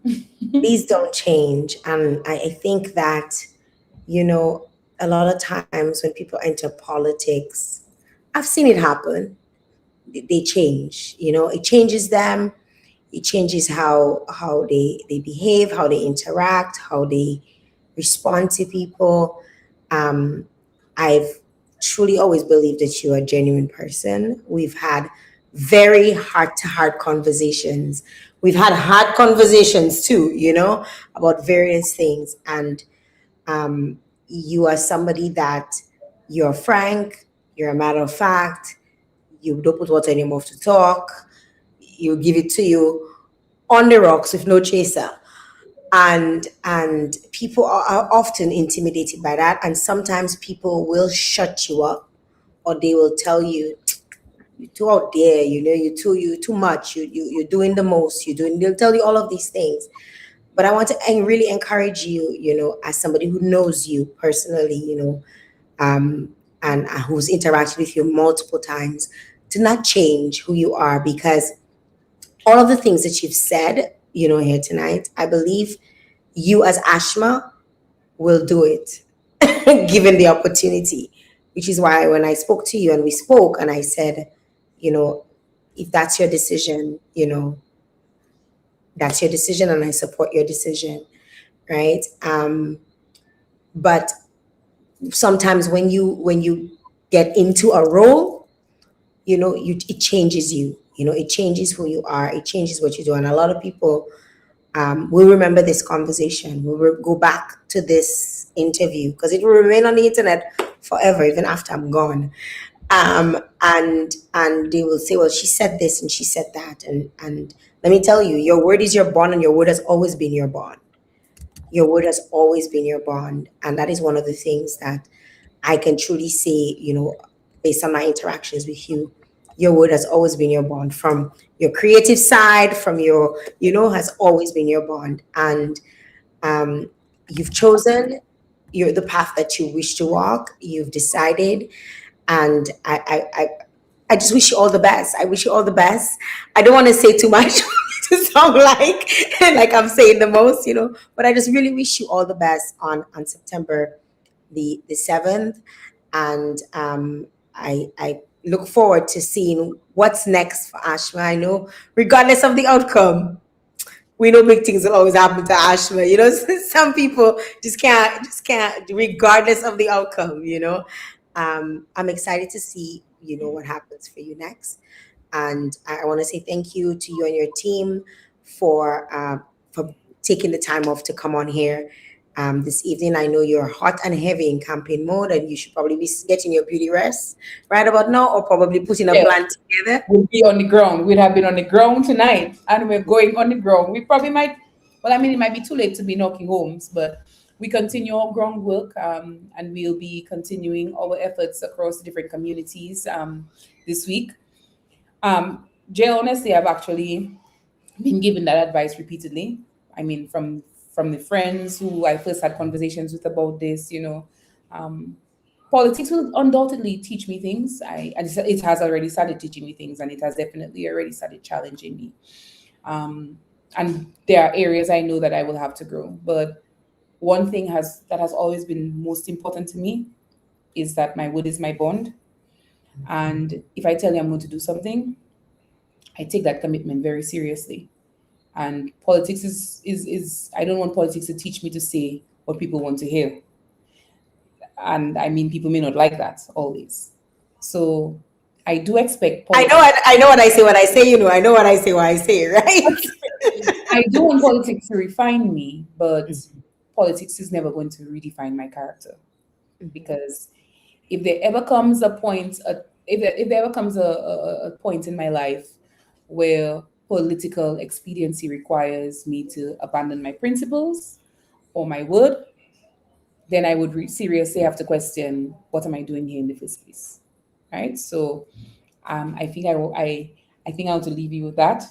Speaker 5: Please don't change. And I think that, you know, a lot of times when people enter politics, I've seen it happen. They change, you know, it changes them. It changes how they behave, how they interact, how they respond to people. Um, I've truly always believed that you're a genuine person. We've had very heart to heart conversations. We've had hard conversations too, you know, about various things. And you are somebody that you're frank, you're a matter of fact, you don't put water in your mouth to talk, you give it to you on the rocks with no chaser. And people are often intimidated by that, and sometimes people will shut you up, or they will tell you, you're too out there, you know, you too much, you're doing the most, they'll tell you all of these things. But I want to really encourage you, you know, as somebody who knows you personally, you know, and who's interacted with you multiple times, to not change who you are, because all of the things that you've said, you know, here tonight, I believe you as Ashma will do it, given the opportunity. Which is why when I spoke to you and we spoke, and I said, you know, if that's your decision, you know, that's your decision, and I support your decision, right? But sometimes when you get into a role, you know, it changes you. You know, it changes who you are. It changes what you do, and a lot of people will remember this conversation. We'll go back to this interview because it will remain on the internet forever, even after I'm gone. And they will say, well, she said this and she said that, and let me tell you, your word is your bond, and your word has always been your bond. Your word has always been your bond, and that is one of the things that I can truly say, you know, based on my interactions with you. Your word has always been your bond, from your creative side, from your, you know, has always been your bond. And you've chosen the path that you wish to walk. You've decided, and I just wish you all the best. I wish you all the best. I don't want to say too much to sound like I'm saying the most, you know, but I just really wish you all the best on September the 7th. And I look forward to seeing what's next for Ashma. I know, regardless of the outcome, we know big things will always happen to Ashma. You know, some people just can't, regardless of the outcome. You know, I'm excited to see, you know, what happens for you next. And I want to say thank you to you and your team for taking the time off to come on here this evening. I know you're hot and heavy in campaign mode, and you should probably be getting your beauty rest right about now, or probably putting a plan together.
Speaker 6: We'll be on the ground. We'd have been on the ground tonight, and we're going on the ground. We probably might, well, I mean, it might be too late to be knocking homes, but we continue our groundwork, and we'll be continuing our efforts across the different communities this week. Jael, honestly, I've actually been given that advice repeatedly. I mean, from the friends who I first had conversations with about this, you know, politics will undoubtedly teach me things. It has already started teaching me things, and it has definitely already started challenging me. and there are areas I know that I will have to grow. But one thing that has always been most important to me is that my word is my bond. And if I tell you I'm going to do something, I take that commitment very seriously. And politics is I don't want politics to teach me to say what people want to hear. And I mean, people may not like that always. So I do expect politics.
Speaker 5: I know what I say when I say, I know what I say when I say, right?
Speaker 6: I do want politics to refine me, but politics is never going to redefine my character. Because if there ever comes a point, if there ever comes a point in my life where political expediency requires me to abandon my principles or my word, then I would seriously have to question, what am I doing here in the first place, right? So I think I think I want to leave you with that,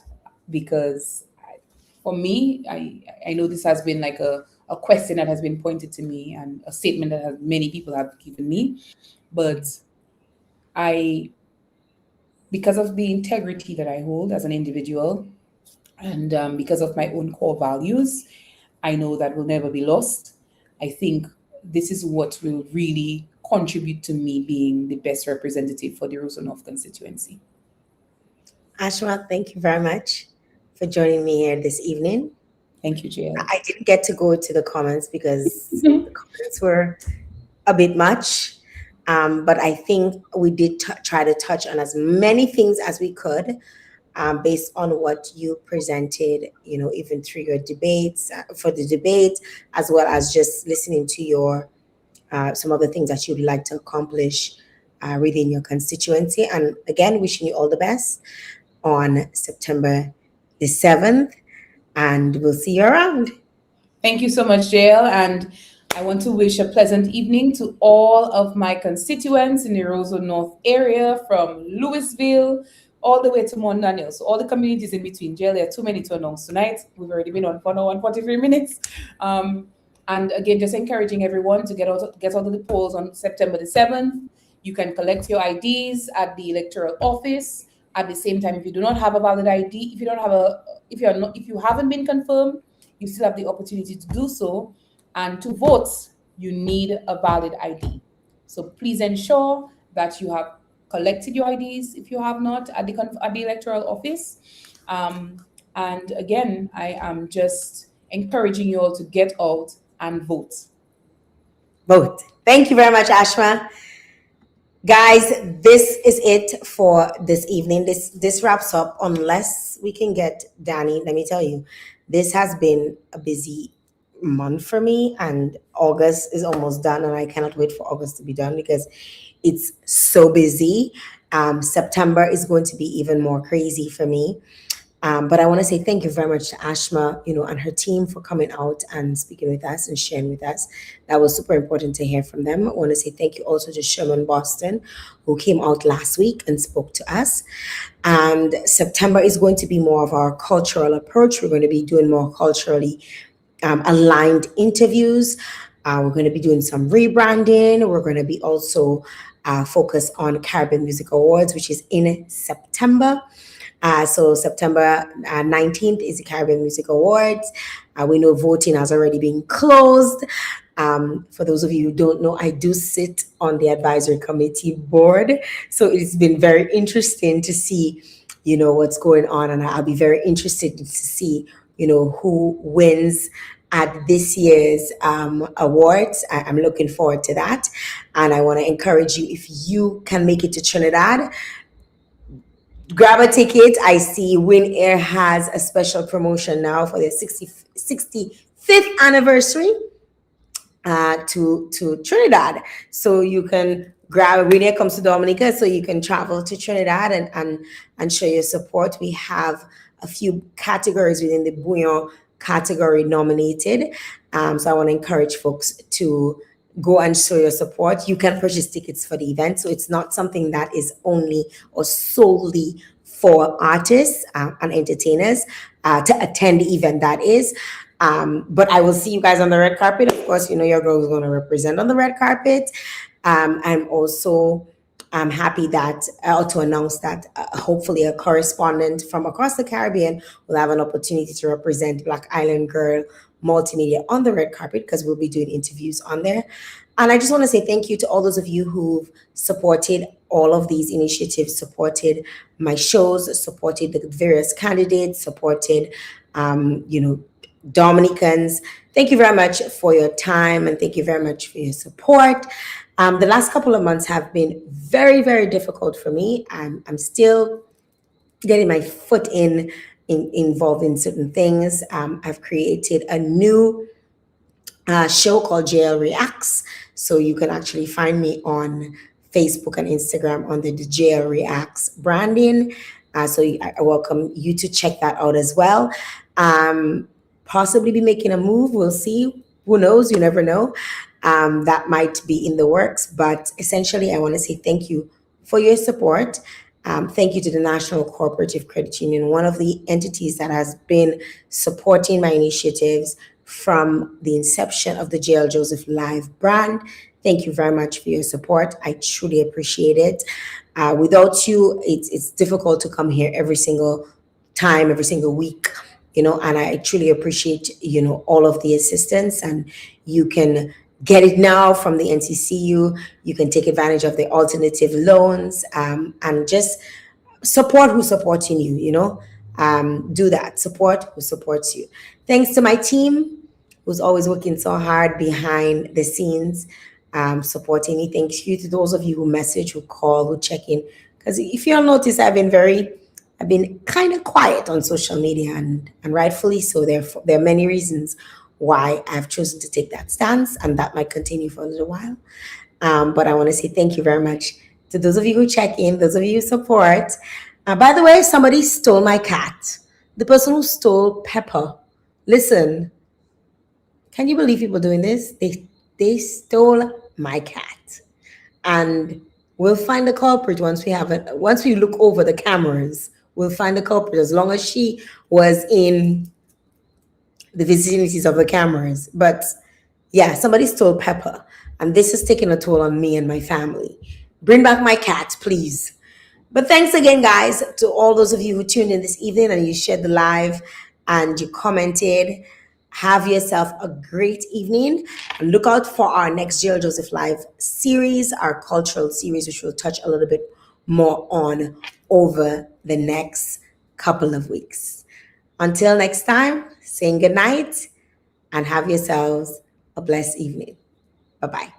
Speaker 6: because for me, I know this has been like a question that has been pointed to me, and a statement that many people have given me, but I, because of the integrity that I hold as an individual, and because of my own core values, I know that will never be lost. I think this is what will really contribute to me being the best representative for the Roseau North constituency.
Speaker 5: Ashma, thank you very much for joining me here this evening.
Speaker 6: Thank you, Jael.
Speaker 5: I didn't get to go to the comments because the comments were a bit much. But I think we did try to touch on as many things as we could, based on what you presented, even through your debates, for the debate, as well as just listening to your some of the things that you'd like to accomplish within your constituency. And again, wishing you all the best on September the 7th, and we'll see you around.
Speaker 6: Thank you so much, Jael. And I want to wish a pleasant evening to all of my constituents in the Roseau North area, from Louisville all the way to Mount Daniel. So all the communities in between. Jael, there are too many to announce tonight. We've already been on for an hour and 43 minutes. And again, just encouraging everyone to get out of the polls on September the 7th. You can collect your IDs at the electoral office. At the same time, if you do not have a valid ID, if you haven't been confirmed, you still have the opportunity to do so. And to vote, you need a valid ID. So please ensure that you have collected your IDs if you have not at the electoral office. And again, I am just encouraging you all to get out and vote.
Speaker 5: Vote. Thank you very much, Ashma. Guys, this is it for this evening. This wraps up, unless we can get Danny. Let me tell you, this has been a busy month for me, and August is almost done, and I cannot wait for August to be done because it's so busy. September is going to be even more crazy for me. But I want to say thank you very much to Ashma, and her team for coming out and speaking with us and sharing with us. That was super important to hear from them. I want to say thank you also to Sherman Boston, who came out last week and spoke to us. And September is going to be more of our cultural approach. We're going to be doing more culturally aligned interviews. We're going to be doing some rebranding. We're going to be also focused on Caribbean Music Awards, which is in September. So September 19th is the Caribbean Music Awards. We know voting has already been closed. For those of you who don't know, I do sit on the advisory committee board. So it's been very interesting to see, what's going on. And I'll be very interested to see, who wins at this year's awards. I'm looking forward to that. And I want to encourage you, if you can make it to Trinidad, grab a ticket. I see Win Air has a special promotion now for their 65th anniversary to Trinidad. So you can grab, Win Air comes to Dominica, so you can travel to Trinidad and show your support. We have a few categories within the Bouillon category nominated. So I want to encourage folks to go and show your support. You can purchase tickets for the event. So it's not something that is only or solely for artists and entertainers to attend the event, that is. But I will see you guys on the red carpet. Of course, your girl is going to represent on the red carpet. I'm also I'm happy that to announce that hopefully a correspondent from across the Caribbean will have an opportunity to represent Black Island Girl Multimedia on the red carpet, because we'll be doing interviews on there. And I just want to say thank you to all those of you who've supported all of these initiatives, supported my shows, supported the various candidates, supported, Dominicans. Thank you very much for your time, and thank you very much for your support. The last couple of months have been very, very difficult for me. I'm still getting my foot involved in certain things. I've created a new show called Jael Reacts. So you can actually find me on Facebook and Instagram under the Jael Reacts branding. So I welcome you to check that out as well. Possibly be making a move. We'll see. Who knows? You never know. That might be in the works. But essentially, I want to say thank you for your support. Thank you to the National Cooperative Credit Union, one of the entities that has been supporting my initiatives from the inception of the Jael Joseph Live brand. Thank you very much for your support. I truly appreciate it. Without you, it's difficult to come here every single time, every single week, and I truly appreciate, all of the assistance. And you can get it now from the NCCU. You can take advantage of the alternative loans, and just support who's supporting you, do that. Support who supports you. Thanks to my team who's always working so hard behind the scenes, supporting me. Thank you to those of you who message, who call, who check in. Because if you'll notice, I've been kind of quiet on social media, and rightfully so. There are many reasons why I've chosen to take that stance, and that might continue for a little while. But I want to say thank you very much to those of you who check in, those of you who support. By the way, somebody stole my cat. The person who stole Pepper. Listen, can you believe people doing this? They stole my cat, and we'll find the culprit once we look over the cameras. We'll find the culprit, as long as she was in the vicinities of the cameras. But yeah, somebody stole Pepper, and this has taken a toll on me and my family. Bring back my cat, please. But thanks again, guys, to all those of you who tuned in this evening and you shared the live and you commented. Have yourself a great evening, and look out for our next Jael Joseph Live series, our cultural series, which we'll touch a little bit more on over the next couple of weeks. Until next time, saying good night and have yourselves a blessed evening. Bye-bye.